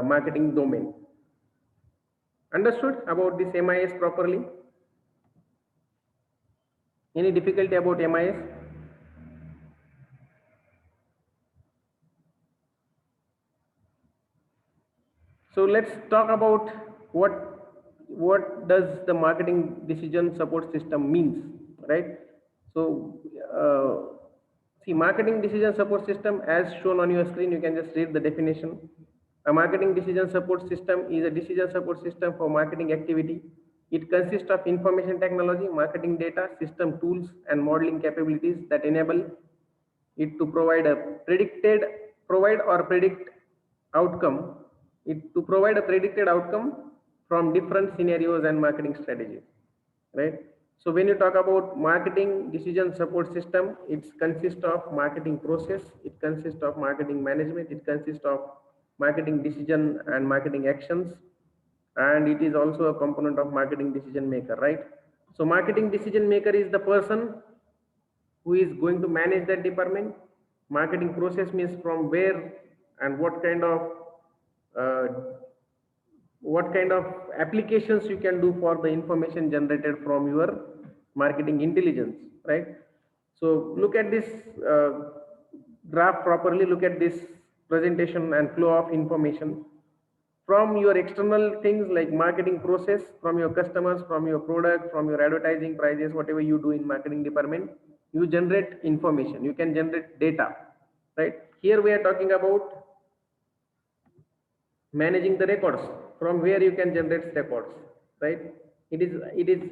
marketing domain. Understood about this MIS properly? Any difficulty about MIS? So let's talk about what does the marketing decision support system means, right? So see, marketing decision support system as shown on your screen, you can just read the definition. A marketing decision support system is a decision support system for marketing activity. It consists of information technology, marketing data, system tools, and modeling capabilities that enable it to provide or predict outcome. To provide a predicted outcome from different scenarios and marketing strategies, right? So when you talk about marketing decision support system, it consists of marketing process, it consists of marketing management, it consists of marketing decision and marketing actions, and it is also a component of marketing decision maker, right? So marketing decision maker is the person who is going to manage that department. Marketing process means from where and what kind of applications you can do for the information generated from your marketing intelligence, right? So look at this graph properly, look at this presentation and flow of information from your external things like marketing process, from your customers, from your product, from your advertising prices, whatever you do in marketing department, you generate information, you can generate data, right? Here we are talking about managing the records, from where you can generate records, right? It is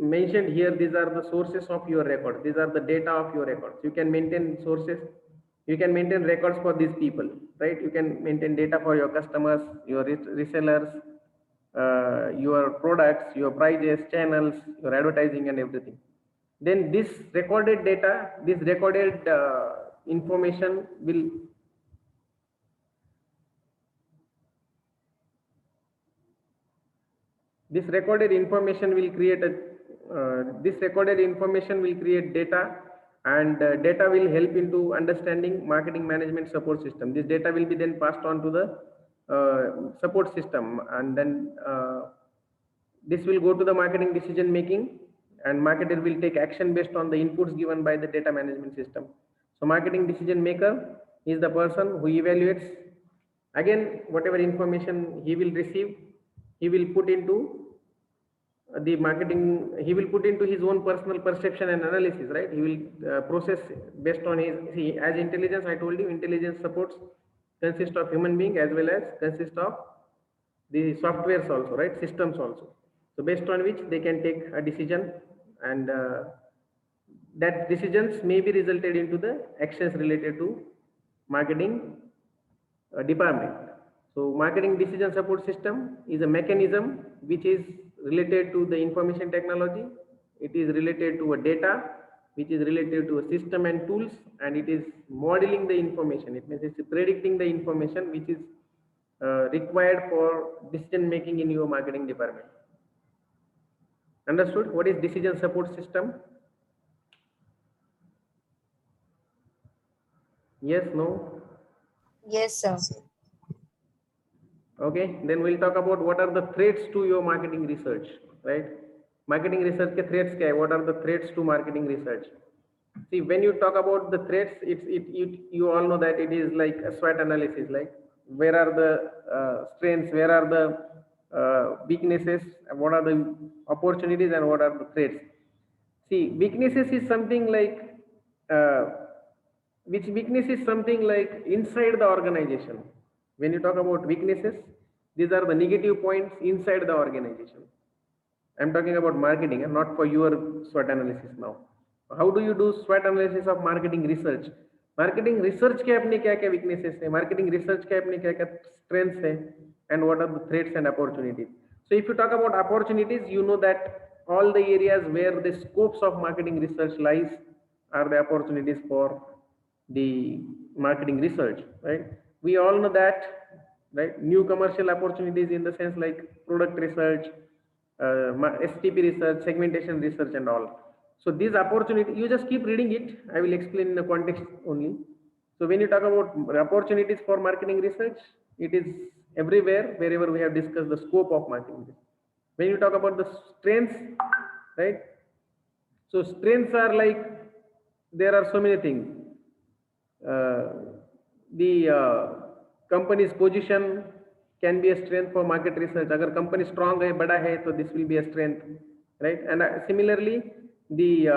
mentioned here, these are the sources of your record, these are the data of your records. You can maintain sources, You can maintain records for these people, right? You can maintain data for your customers, your resellers, your products, your prices, channels, your advertising and everything. Then this recorded data, this recorded information will this recorded information will create a this recorded information will create data, and data will help into understanding marketing management support system. This data will be then passed on to the support system, and then this will go to the marketing decision making, and marketer will take action based on the inputs given by the data management system. So marketing decision maker is the person who evaluates again whatever information he will receive, he will put into the marketing, he will put into his own personal perception and analysis, right? He will process based on his, see, as intelligence, I told you, intelligence supports consist of human being as well as consist of the softwares also, right? Systems also. So based on which they can take a decision, and that decisions may be resulted into the actions related to marketing department. So marketing decision support system is a mechanism which is related to the information technology. It is related to a data, which is related to a system and tools, and it is modeling the information. It means it's predicting the information which is required for decision making in your marketing department. Understood? What is decision support system? Yes, no? Yes, sir. Okay, then we'll talk about what are the threats to your marketing research, right? Marketing research ke threats kya hai? What are the threats to marketing research? See, when you talk about the threats, you all know that it is like a SWOT analysis, like where are the strengths, where are the weaknesses, what are the opportunities, and what are the threats. See, weaknesses is something like which weakness is something like inside the organization. When you talk about weaknesses, these are the negative points inside the organization. I'm talking about marketing and not for your SWOT analysis now. How do you do SWOT analysis of marketing research? Marketing research के अपने क्या-क्या weaknesses है? Marketing research के अपने क्या-क्या strengths है? And what are the threats and opportunities? So if you talk about opportunities, you know that all the areas where the scopes of marketing research lies are the opportunities for the marketing research, right? We all know that, right? New commercial opportunities in the sense like product research, STP research, segmentation research, and all. So these opportunities, you just keep reading it. I will explain in the context only. So when you talk about opportunities for marketing research, it is everywhere, wherever we have discussed the scope of marketing. When you talk about the strengths, right? So strengths are like, there are so many things. The company's position can be a strength for market research. Agar company strong hai, bada hai, so this will be a strength, right? And similarly, the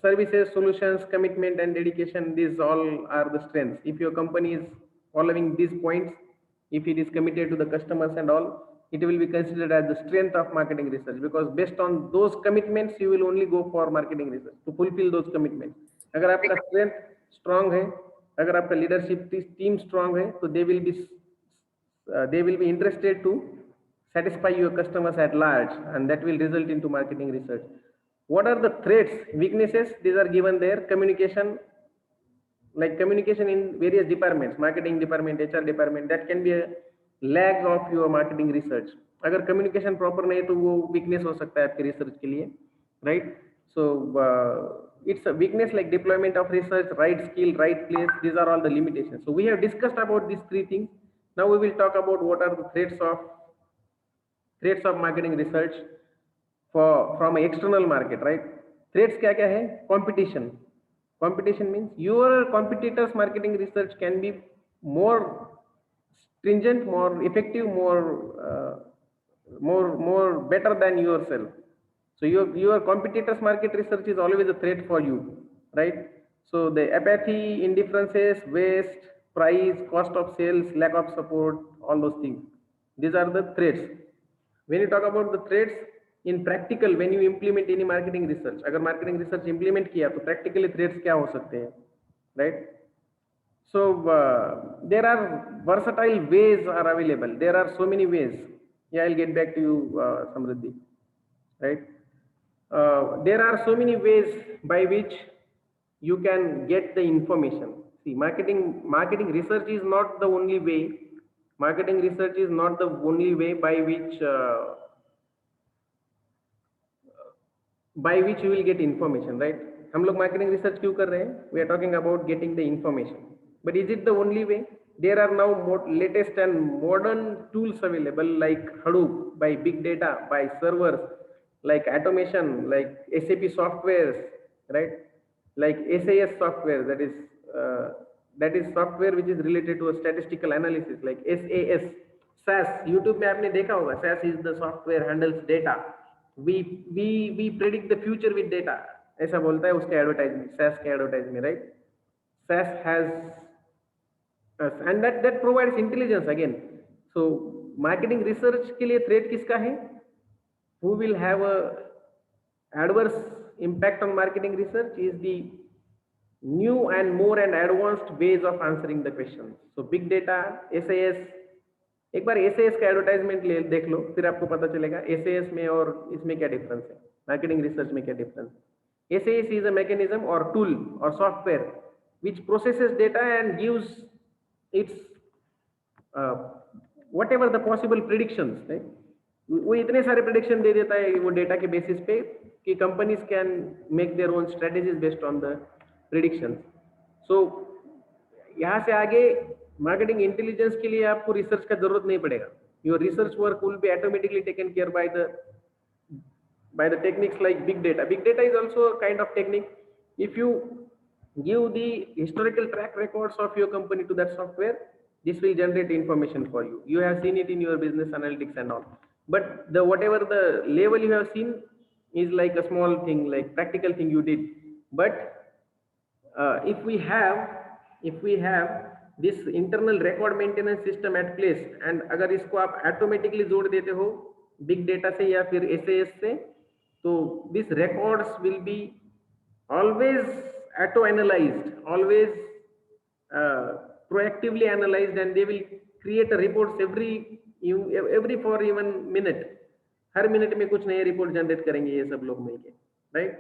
services, solutions, commitment, and dedication, these all are the strengths. If your company is following these points, if it is committed to the customers and all, it will be considered as the strength of marketing research, because based on those commitments, you will only go for marketing research to fulfill those commitments. Agar aapka strength strong hai, agar aapka leadership team strong hai, so they will be interested to satisfy your customers at large, and that will result into marketing research. What are the threats, weaknesses? These are given there. Communication, like communication in various departments, marketing department, HR department, that can be a lag of your marketing research. Agar communication proper nahi hai, to wo weakness ho sakta hai aapke research ke liye, right? So it's a weakness like deployment of research, right skill, right place. These are all the limitations. So we have discussed about these three things. Now we will talk about what are the threats of marketing research from an external market, right? Threats kya hai? Competition. Competition means your competitors' marketing research can be more stringent, more effective, more better than yourself. So your competitors' market research is always a threat for you, right? So the apathy, indifferences, waste, price, cost of sales, lack of support, all those things. These are the threats. When you talk about the threats in practical, when you implement any marketing research, agar marketing research implement kiya, to practically threats kya ho sakte hain, right? So there are versatile ways are available. There are so many ways. Yeah, I'll get back to you, Samriddhi. Right? There are so many ways by which you can get the information. See, marketing research is not the only way. Marketing research is not the only way by which you will get information, right? हम लोग marketing research क्यों कर रहे हैं? We are talking about getting the information. But is it the only way? There are now more latest and modern tools available like Hadoop, by big data, by servers, like automation, like SAP softwares, right? Like SAS software, that is software which is related to a statistical analysis, like SAS. SAS, YouTube में आपने देखा होगा, SAS is the software handles data. We predict the future with data. ऐसा बोलता है उसके advertisement, SAS के advertise में, right? SAS has and that provides intelligence again. So marketing research के लिए threat किसका है? Who will have a adverse impact on marketing research is the new and more and advanced ways of answering the questions. So big data, SAS, एक बार SAS का advertisement देख लो, फिर आपको पता चलेगा SAS में और इसमें क्या डिफरेंस है, मार्केटिंग रिसर्च में क्या डिफरेंस है. SAS is a mechanism or tool or software which processes data and gives its whatever the possible predictions, right? वो इतने सारे प्रेडिक्शन दे देता है वो डेटा के बेसिस पे कि companies can make their own strategies based on the predictions. So यहाँ से आगे मार्केटिंग इंटेलिजेंस के लिए आपको रिसर्च का जरूरत नहीं पड़ेगा. Your research work will be automatically taken care by the techniques like big data. Big data is also a kind of technique. If you give the historical track records of your company to that software, this will generate information for you. You have seen it in your business analytics and all. But the whatever the level you have seen is like a small thing, like practical thing you did. But if we have this internal record maintenance system at place, and अगर इसको आप automatically जोड़ देते हो big data से या फिर SAS से, तो these records will be always auto analyzed, always proactively analyzed, and they will create a reports every for even minute. Her minute में कुछ नए रिपोर्ट जनरेट करेंगे ये सब लोग मिलके, right?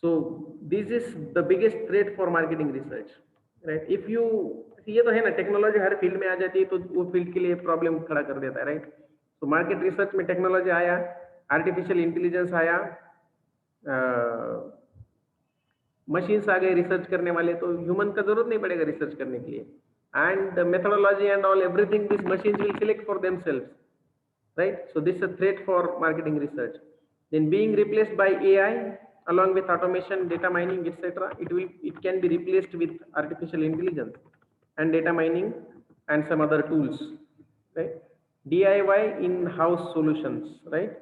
So this is the biggest threat for marketing research, right? If you, ये तो है ना, टेक्नोलॉजी हर फील्ड में आ जाती है तो वो फील्ड के लिए प्रॉब्लम खड़ा कर देता है, राइट? तो मार्केट रिसर्च में टेक्नोलॉजी आया, आर्टिफिशियल इंटेलिजेंस आया, मशीन्स आ गए रिसर्च करने वाले, तो ह्यूमन का जरूरत नहीं पड़ेगा रिसर्च करने के लिए. And the methodology and all, everything these machines will select for themselves, right? So this is a threat for marketing research. Then being replaced by AI along with automation, data mining, etc. It can be replaced with artificial intelligence and data mining and some other tools, right? DIY in-house solutions, right?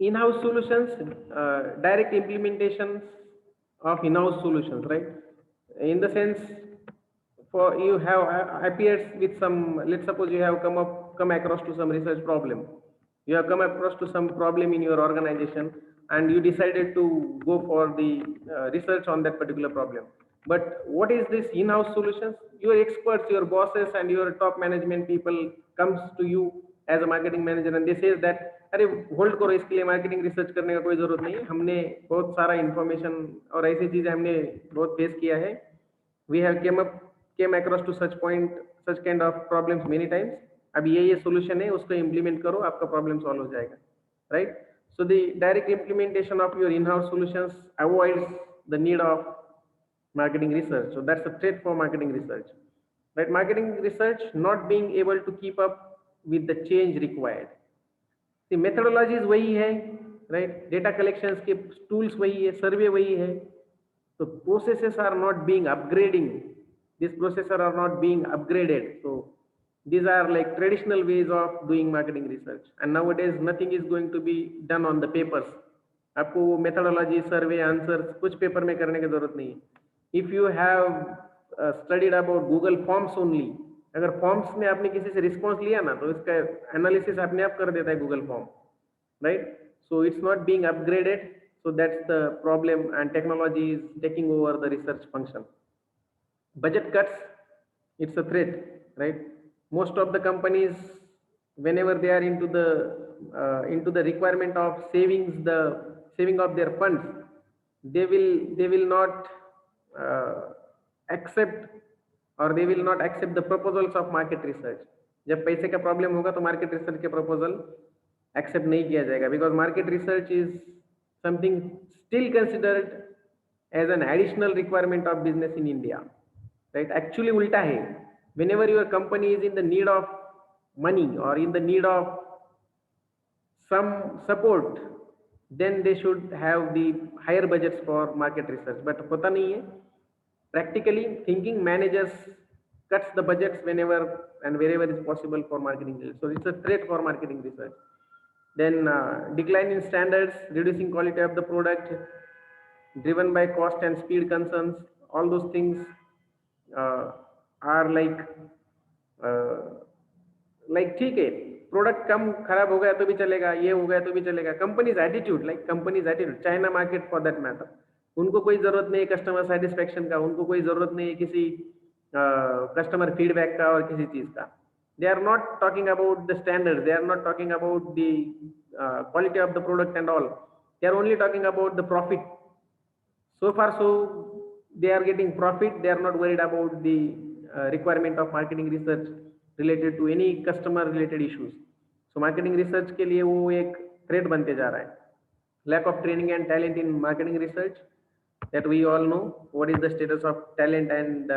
In-house solutions, direct implementations of in-house solutions, right? In the sense, for you have appeared with some, let's suppose you have come across to some research problem. You have come across to some problem in your organization and you decided to go for the research on that particular problem. But what is this in-house solutions? Your experts, your bosses and your top management people comes to you as a marketing manager and they say that अरे hold करो, इसके लिए marketing research करने का कोई जरूरत नहीं है, हमने बहुत सारा इंफॉर्मेशन और ऐसी चीजें हमने बहुत फेस किया है. We have came across to such kind of problems many times. अब ये सोल्यूशन है, उसको इम्प्लीमेंट करो, आपका प्रॉब्लम सॉल्व हो जाएगा, right? So the direct implementation of your in house solutions avoids the need of marketing research. So that's a threat for marketing research, right? Marketing research not being able to keep up with the change required. The methodologies वही है, right? Data collections के tools वही है, survey वही है. So processes are not being upgrading. These processes are not being upgraded. So these are like traditional ways of doing marketing research. And nowadays nothing is going to be done on the papers. आपको methodology, survey, answers कुछ paper में करने की जरूरत नहीं है. If you have studied about Google Forms only, अगर forms में आपने किसी से रिस्पॉन्स लिया ना, तो इसका एनालिसिस अपने आप कर देता है Google form, right? So it's not being upgraded, so that's the problem and technology is taking over the research function. budget cuts, it's a threat, right? Most of the companies, whenever they are into the requirement of saving of their funds, they will not uh, accept, or they will not accept the proposals of market research. जब पैसे का problem होगा तो market research के proposal accept नहीं किया जाएगा, because market research is something still considered as an additional requirement of business in India, right? Actually ulta hai, whenever your company is in the need of money or in the need of some support, then they should have the higher budgets for market research, but hota nahi hai. Practically thinking, managers cuts the budgets whenever and wherever is possible for marketing research, so it's a threat for marketing research. Then decline in standards, reducing quality of the product, driven by cost and speed concerns, all those things are ठीक है, product कम खराब हो गया तो भी चलेगा, ये हो गया तो भी चलेगा. Companies attitude, China market for that matter, उनको कोई जरूरत नहीं है कस्टमर सेटिस्फेक्शन का, उनको कोई जरूरत नहीं है किसी कस्टमर फीडबैक का और किसी चीज का. They are not talking about the standards, they are not talking about the quality of the product and all, they are only talking about the profit. So far so they are getting profit, they are not worried about the requirement of marketing research related to any customer related issues. So marketing research के लिए वो एक threat बनते जा रहा है. Lack of training and talent in marketing research, that we all know what is the status of talent and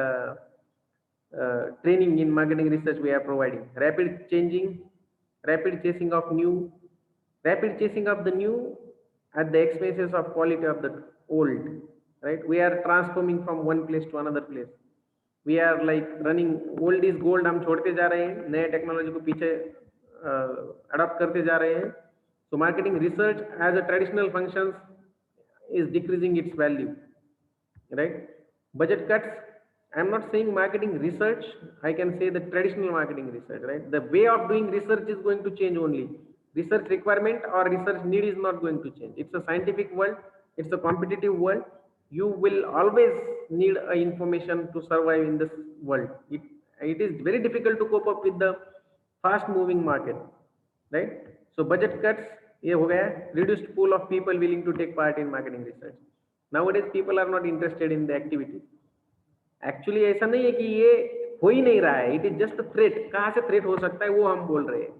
training in marketing research we are providing. Rapid chasing of the new at the expenses of quality of the old, right? We are transforming from one place to another place. We are like running old is gold, हम छोड़ते जा रहे हैं, नए technology को पीछे adopt करते जा रहे हैं. So marketing research as a traditional functions is decreasing its value, right? Budget cuts, I am not saying marketing research, I can say the traditional marketing research, right? The way of doing research is going to change only. Research requirement or research need is not going to change. It's a scientific world, it's a competitive world. You will always need information to survive in this world. It is very difficult to cope up with the fast moving market, right? So budget cuts, ये हो गया. Reduced pool of people willing to take part in marketing research. Nowadays people are not interested in the activity. Actually ऐसा नहीं है कि ये हो ही नहीं रहा है, इट इज जस्ट थ्रेट. कहाँ से थ्रेट हो सकता है वो हम बोल रहे हैं.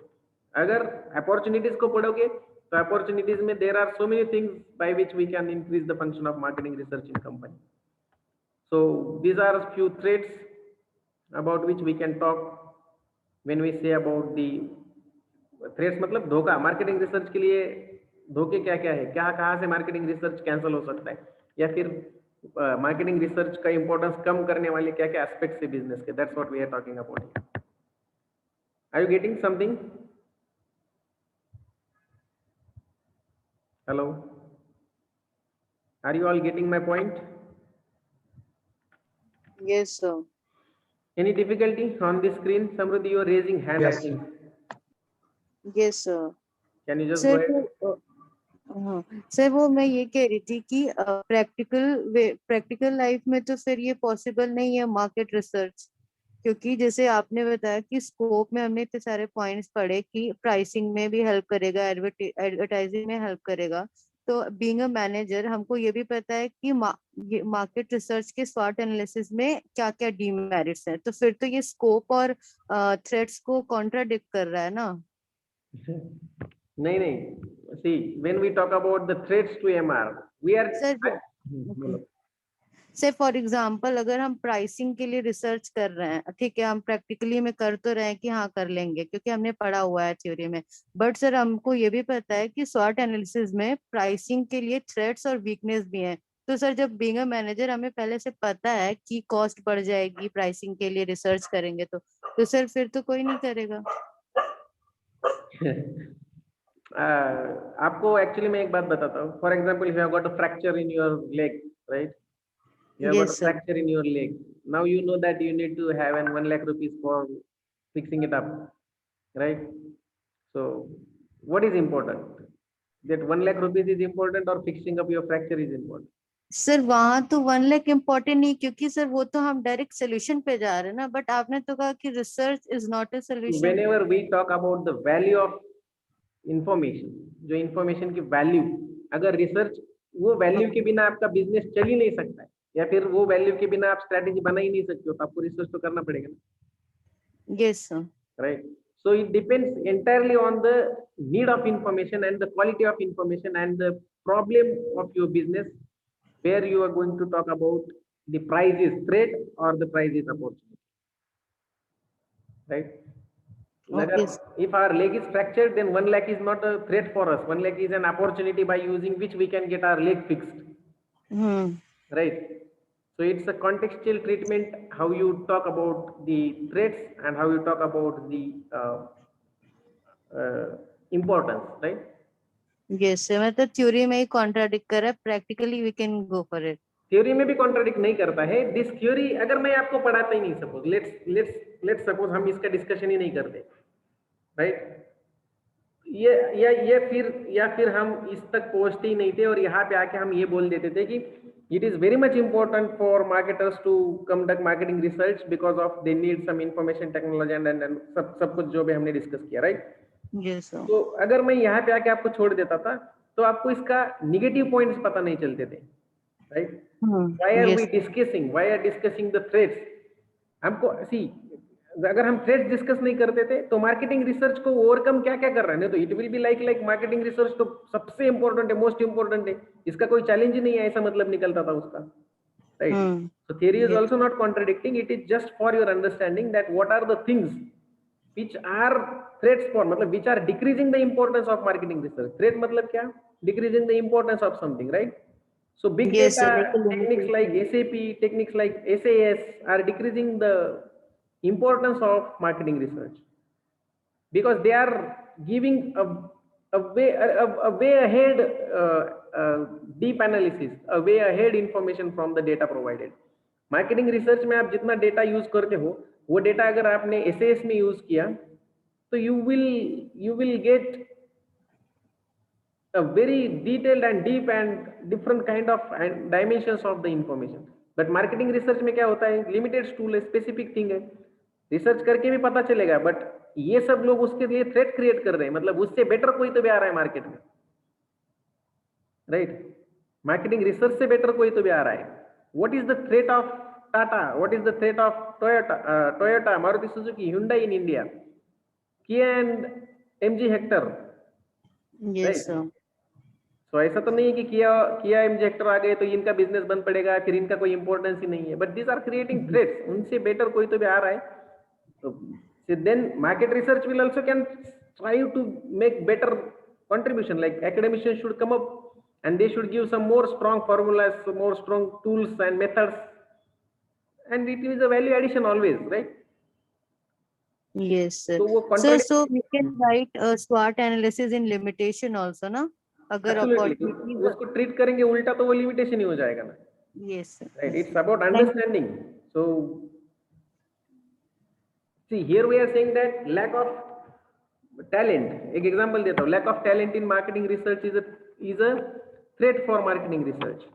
अगर अपॉर्चुनिटीज को पढ़ोगे तो अपॉर्चुनिटीज में there are so many things by which we can increase the function of marketing research in company. So these are few threats about which we can talk when we say about the threats. मतलब धोखा, marketing research के लिए धोखे क्या क्या है, क्या कहाँ से मार्केटिंग रिसर्च कैंसिल हो सकता है, या फिर मार्केटिंग रिसर्च का इंपॉर्टेंस कम करने वाले क्या क्या एस्पेक्ट्स है बिजनेस के. That's what we are talking about. Are you getting something? Hello, are you all getting my point? Yes, sir. Any difficulty on the screen? Samruddhi, you are raising hand. Yes, I think. Yes, sir. Can you just go sir ahead? हाँ sir, वो मैं ये कह रही थी कि practical life में तो फिर ये पॉसिबल नहीं है मार्केट रिसर्च, क्योंकि जैसे आपने बताया कि स्कोप में हमने इतने सारे पॉइंट्स पढ़े कि प्राइसिंग में भी हेल्प करेगा, एडवर्टाइजिंग में हेल्प करेगा. तो बीइंग अ मैनेजर हमको ये भी पता है कि मार्केट रिसर्च के स्वॉट एनालिसिस में क्या क्या डीमेरिट्स हैं. तो फिर तो ये स्कोप और थ्रेट्स को कॉन्ट्राडिक्ट कर रहा है ना. नहीं. See, when we talk about the threats to MR, we are sir for example अगर हम प्राइसिंग के लिए रिसर्च कर रहे हैं, ठीक है, हम प्रैक्टिकली में कर तो रहे हैं कि हाँ कर लेंगे क्योंकि हमने पढ़ा हुआ है थ्योरी में, बट सर हमको ये भी पता है कि स्वॉट एनालिसिस में प्राइसिंग के लिए थ्रेट्स और वीकनेस भी हैं. तो सर जब बीइंग अ मैनेजर हमें पहले से पता है कि कॉस्ट बढ़ जाएगी प्राइसिंग के लिए रिसर्च करेंगे तो सर फिर तो कोई नहीं करेगा. आपको एक्चुअली मैं एक बात बताता हूँ. For example, if you have got a fracture in your leg, right? You have got a Yes, sir. fracture in your leg. Now you know that you need to have an 1 lakh rupees for fixing it up, right? So what is important? That 1 lakh rupees is important or fixing up your fracture is important? Sir वहां तो 1 lakh important नहीं, क्योंकि sir वो तो हम direct solution पे जा रहे हैं ना, बट आपने तो कहा कि research is not a solution. whenever we talk about the value of information, जो information की value, अगर research, वो value के बिना आपका business चल ही नहीं सकता है, या फिर वो value के बिना आप strategy बना ही नहीं सकते हो, तो आपको research तो करना पड़ेगा ना, yes sir. right? So it depends entirely on the need of information and the quality of information and the problem of your business, where you are going to talk about the price is threat or the price is opportunity, right? Okay. Agar, if our leg is fractured, then 1 lakh is not a threat for us. 1 lakh is an opportunity by using which we can get our leg fixed, hmm. right? So it's a contextual treatment, how you talk about the threats and how you talk about the importance, right? Yes sir, मतलब theory में ही contradict कर रहा है, practically we can go for it. Theory में भी contradict नहीं करता है। दिस थ्योरी अगर मैं आपको पढ़ाता ही नहीं, सपोज लेट्स सपोज हम इसका डिस्कशन ही नहीं करते, राइट? या फिर हम इस तक पहुंचते ही नहीं थे और यहाँ पे आके हम ये बोल देते थे कि it is very much important for marketers to conduct marketing research because of they need some information technology and सब कुछ जो भी हमने डिस्कस किया, राइट? Yes sir. तो अगर मैं यहाँ पे आके आपको छोड़ देता था तो आपको इसका निगेटिव पॉइंट्स पता नहीं चलते थे, right? Why are we yes. discussing? Why are discussing the threats? हमको सी, अगर हम थ्रेट्स डिस्कस नहीं करते थे तो मार्केटिंग रिसर्च को ओवरकम क्या क्या कर रहे हैं, तो it will be like marketing research तो सबसे इंपॉर्टेंट है, मोस्ट इंपॉर्टेंट है, इसका कोई चैलेंज ही नहीं है, ऐसा मतलब निकलता था उसका, right? So theory is also not contradicting, it is just for your understanding that what are the things which are threats for, मतलब which are decreasing the importance of marketing research. Threat मतलब क्या? Decreasing the importance of something, right? So big Yes, sir. data techniques like SAP, techniques like SAS are decreasing the importance of marketing research because they are giving a way ahead deep analysis, a way ahead information from the data provided. Marketing research में आप जितना data use करते हो, वो data अगर आपने SAS में use किया तो you will get a very detailed and deep and different kind of dimensions of the information. But marketing research में क्या होता है, limited tool है, specific thing है, रिसर्च करके भी पता चलेगा, बट ये सब लोग उसके लिए थ्रेट क्रिएट कर रहे हैं, मतलब उससे बेटर कोई तो भी आ रहा है मार्केट में, राइट? मार्केटिंग रिसर्च से बेटर कोई तो भी आ रहा है. What is the threat of Tata, what is the threat of Toyota, Maruti Suzuki, Hyundai in India, Kia and MG Hector, yes sir. तो ऐसा तो नहीं है कि किया एमजी हेक्टर आ गए तो इनका बिजनेस बंद पड़ेगा, फिर इनका कोई इंपॉर्टेंस ही नहीं है, but these are creating threats, उनसे बेटर कोई तो भी आ रहा है. So then market research will also can try to make better contribution, like academicians should come up and they should give some more strong formulas, some more strong tools and methods, and it is a value addition always, right? Yes sir. तो वो sir contradict, so we can write SWOT analysis in limitation also ना, अगर absolutely, opportunities. उसको treat करेंगे उल्टा तो वो limitation ही हो जाएगा ना, yes sir. right? It's about thank you. understanding. So see, here we are saying that lack of talent, एक एग्जांपल देता हूँ, lack of talent in marketing research is a threat for marketing research.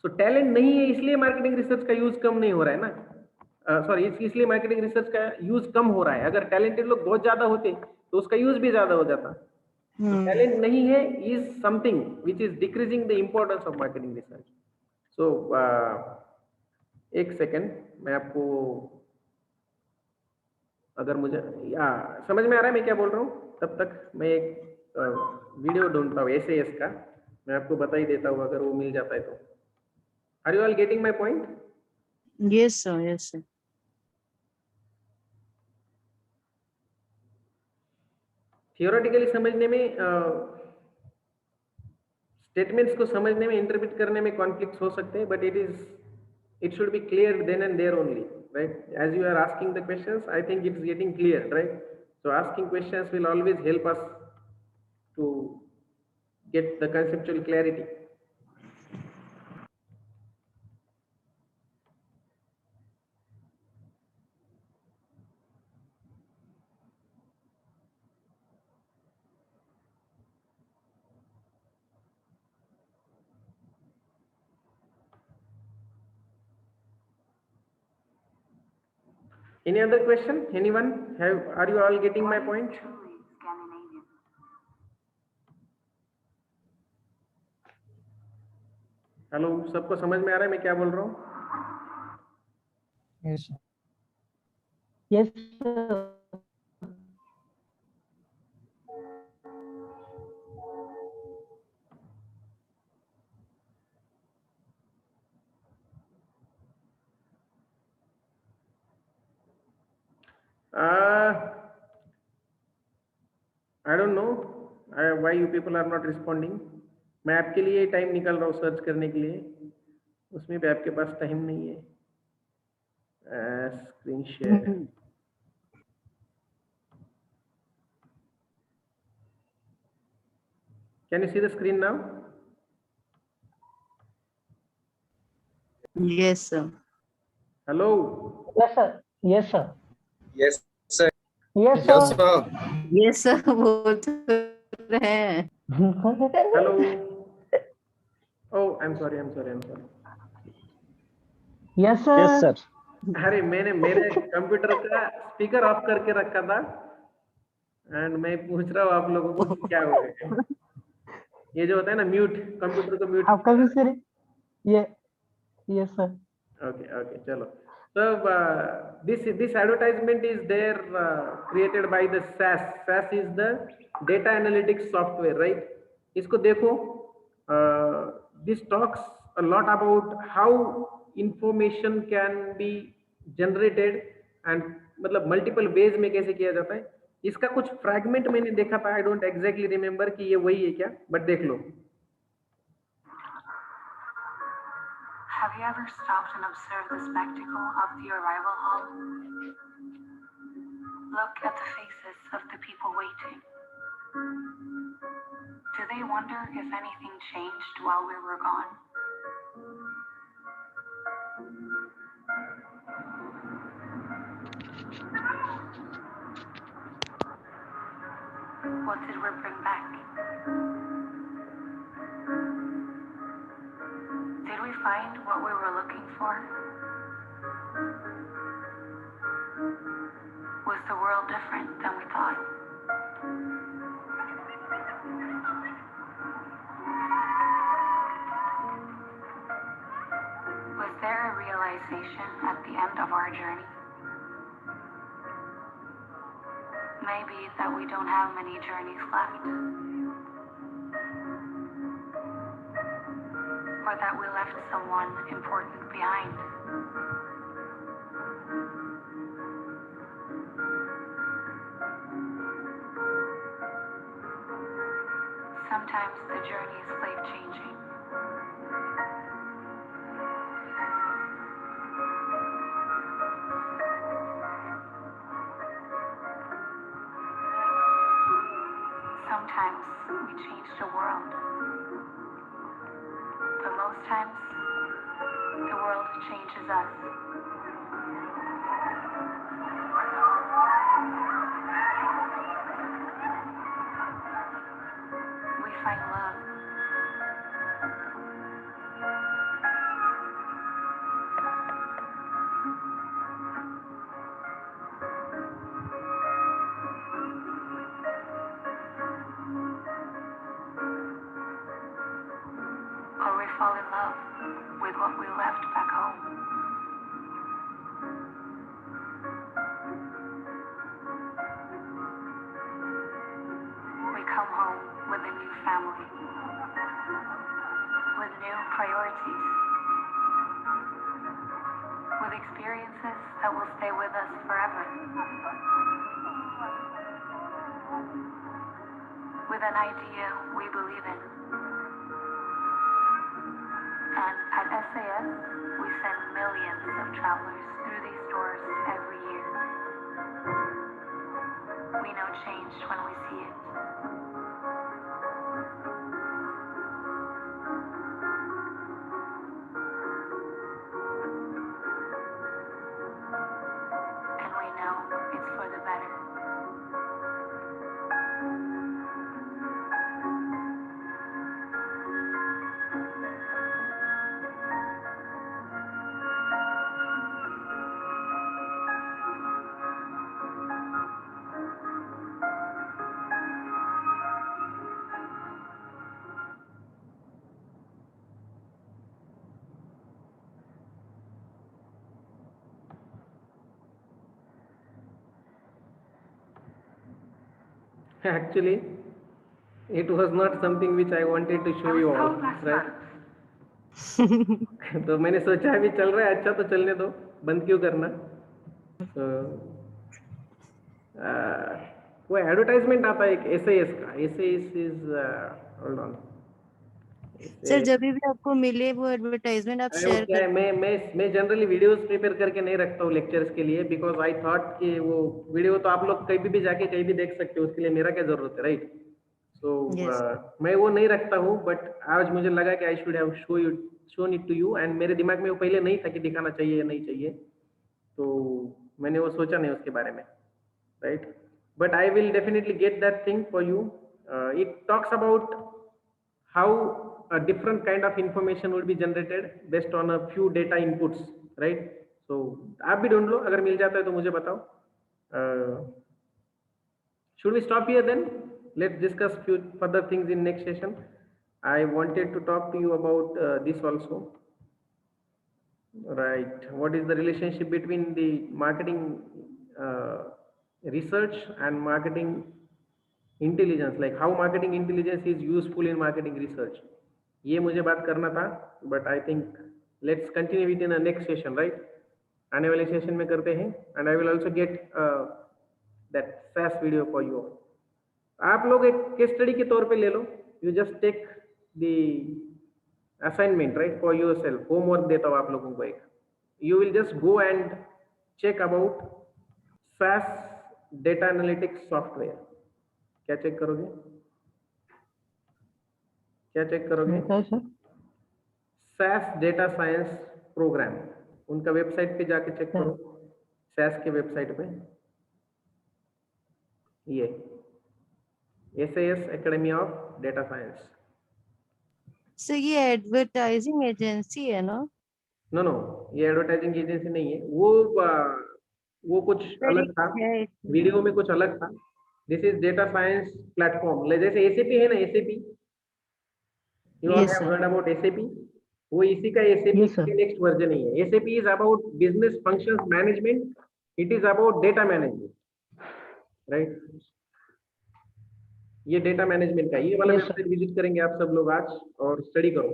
So talent नहीं है इसलिए marketing research का use कम नहीं हो रहा है ना, सॉरी, इसलिए marketing research का यूज कम हो रहा है. अगर talented लोग बहुत ज्यादा होते तो उसका यूज भी ज्यादा हो जाता. तो talent नहीं है is something which is decreasing the importance of marketing research. So एक सेकेंड, मैं आपको, अगर मुझे समझ में आ रहा है मैं क्या बोल रहा हूँ, तब तक मैं एक वीडियो ढूंढता हूँ एसएएस का, मैं आपको बता ही देता हूँ अगर वो मिल जाता है तो. Are you all getting my point? Yes sir. Yes sir. Theoretically समझने में, स्टेटमेंट्स को समझने में, इंटरप्रेट करने में कॉन्फ्लिक्ट्स हो सकते हैं, but it should be clear then and there only, right? As you are asking the questions, I think it's getting clear, right? So asking questions will always help us to get the conceptual clarity. Any other question? Anyone? Are you all getting my point? Hello, सबको समझ में आ रहा है मैं क्या बोल रहा हूँ? Yes, sir. Yes, sir. I don't know why you people are not responding. मैं आपके लिए टाइम निकाल रहा हूँ सर्च करने के लिए, उसमें भी आपके पास टाइम नहीं है. Screen share. Can you see the screen now? Yes, sir. Hello. Yes, sir. Yes, sir. Yes, sir. Yes, Yes, sir. sir. Yes, sir. बोल तो रहे हैं. Hello. Oh, I'm sorry. Yes, sir. Yes, sir. अरे मैंने मेरे computer का speaker of करके रखा था एंड मैं पूछ रहा हूँ आप लोगों को कि क्या हो गया. ये जो होता है ना म्यूट, कंप्यूटर को म्यूट. आपका भी सर. ये yes, sir. Okay, चलो. So this advertisement is there created by the SAS. SAS is the data analytics software, right? इसको देखो. This talks a lot about how information can be generated and मतलब multiple ways में कैसे किया जाता है. इसका कुछ फ्रैगमेंट मैंने देखा था. I don't exactly remember कि ये वही है क्या, बट देख लो. Have you ever stopped and observed the spectacle of the arrival hall? Look at the faces of the people waiting. Do they wonder if anything changed while we were gone? What did we bring back? Did we find what we were looking for? Was the world different than we thought? Was there a realization at the end of our journey? Maybe that we don't have many journeys left. Or that we left someone important behind. Sometimes the journey is life-changing. Sometimes we change the world. But most times, the world changes us. We find love. Or we fall in love with what we left back home. We come home with a new family, with new priorities, with experiences that will stay with us forever, with an idea we believe in. And at SAS, we send millions of travelers through these doors every year. We know change when we see it. And we know it's for the better. Actually, it was not something which I wanted to I show was you all, told last right? month. तो मैंने सोचा अभी चल रहा है, अच्छा तो चलने दो, बंद क्यों करना? तो वो एडवर्टाइजमेंट आता है एक SAS का, SAS is hold on, sir जब भी आपको मिले वो एडवर्टाइजमेंट आप अरे वो शेयर क्या है, कर। मैं जनरली वीडियोस प्रिपेयर करके नहीं रखता हूँ लेक्चर्स के लिए, बिकॉज आई थॉट कि वो वीडियो तो आप लोग कहीं भी जाके कहीं भी देख सकते हो, उसके लिए मेरा क्या जरूरत है, राइट? सो Yes. मैं वो नहीं रखता हूँ, बट आज मुझे लगा कि I should have shown it to you, and मेरे दिमाग में वो पहले नहीं था कि दिखाना चाहिए या नहीं चाहिए, तो मैंने वो सोचा नहीं उसके बारे में, right? But I will definitely get that thing for you. It talks about how a different kind of information will be generated based on a few data inputs, right? So आप भी ढूंढ लो, अगर मिल जाता है तो मुझे बताओ. Should we stop here then? Let's discuss few further things in next session. I wanted to talk to you about this also. Right. What is the relationship between the marketing research and marketing intelligence? Like how marketing intelligence is useful in marketing research? ये मुझे बात करना था, but I think let's continue it in the next session, right? आने वाले session में करते हैं, and I will also get that SAS video for you. आप लोग एक केस स्टडी के तौर पे ले लो. You just take the assignment, right, for yourself. Homework देता हूँ आप लोगों को एक. You will just go and check about SAS data analytics software. क्या चेक करोगे? क्या चेक करोगे? क्या है sir? SAS data science program. उनका वेबसाइट पे जाके चेक करो. SAS के वेबसाइट पे ये SAS Academy of Data Science. Sir ये एडवर्टाइजिंग एजेंसी है ना? नो नो, ये एडवर्टाइजिंग एजेंसी नहीं है. वो कुछ अलग था, वीडियो में कुछ अलग था. This is data science platform. जैसे एसएपी है ना, SAP, you all have heard about SAP. वो इसी का एसएपी के नेक्स्ट वर्जन ही है. SAP is about business functions management, it is about data management, right? ये डेटा मैनेजमेंट का ये वाला वेबसाइट विजिट करेंगे आप सब लोग आज और स्टडी करो.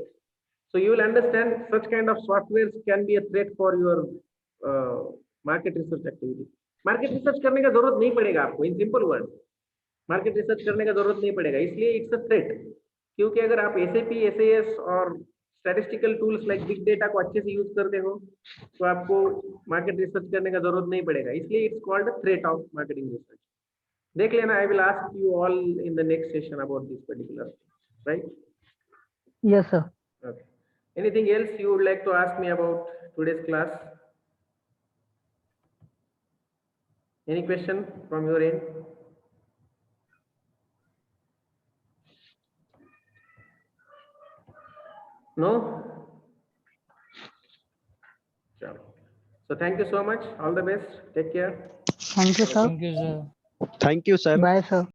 So you will understand such kind of softwares can be a threat for your market research activity. Market research करने का जरूरत नहीं पड़ेगा आपको, in simple word. Market research करने का जरूरत नहीं पड़ेगा, इसलिए it's a threat. क्योंकि अगर आप SAP, SAS और statistical tools like big data को अच्छे से यूज करते हो, तो आपको market research करने का जरूरत नहीं पड़ेगा. इसलिए it's called a threat of marketing research. देख लेना, I will ask you all in the next session about this particular, right? Yes, sir. Okay. Anything else you would like to ask me about today's class? Any question from your end? No? Sure. So thank you so much. All the best. Take care. Thank you, sir. Thank you, sir. Thank you, sir. Bye, sir.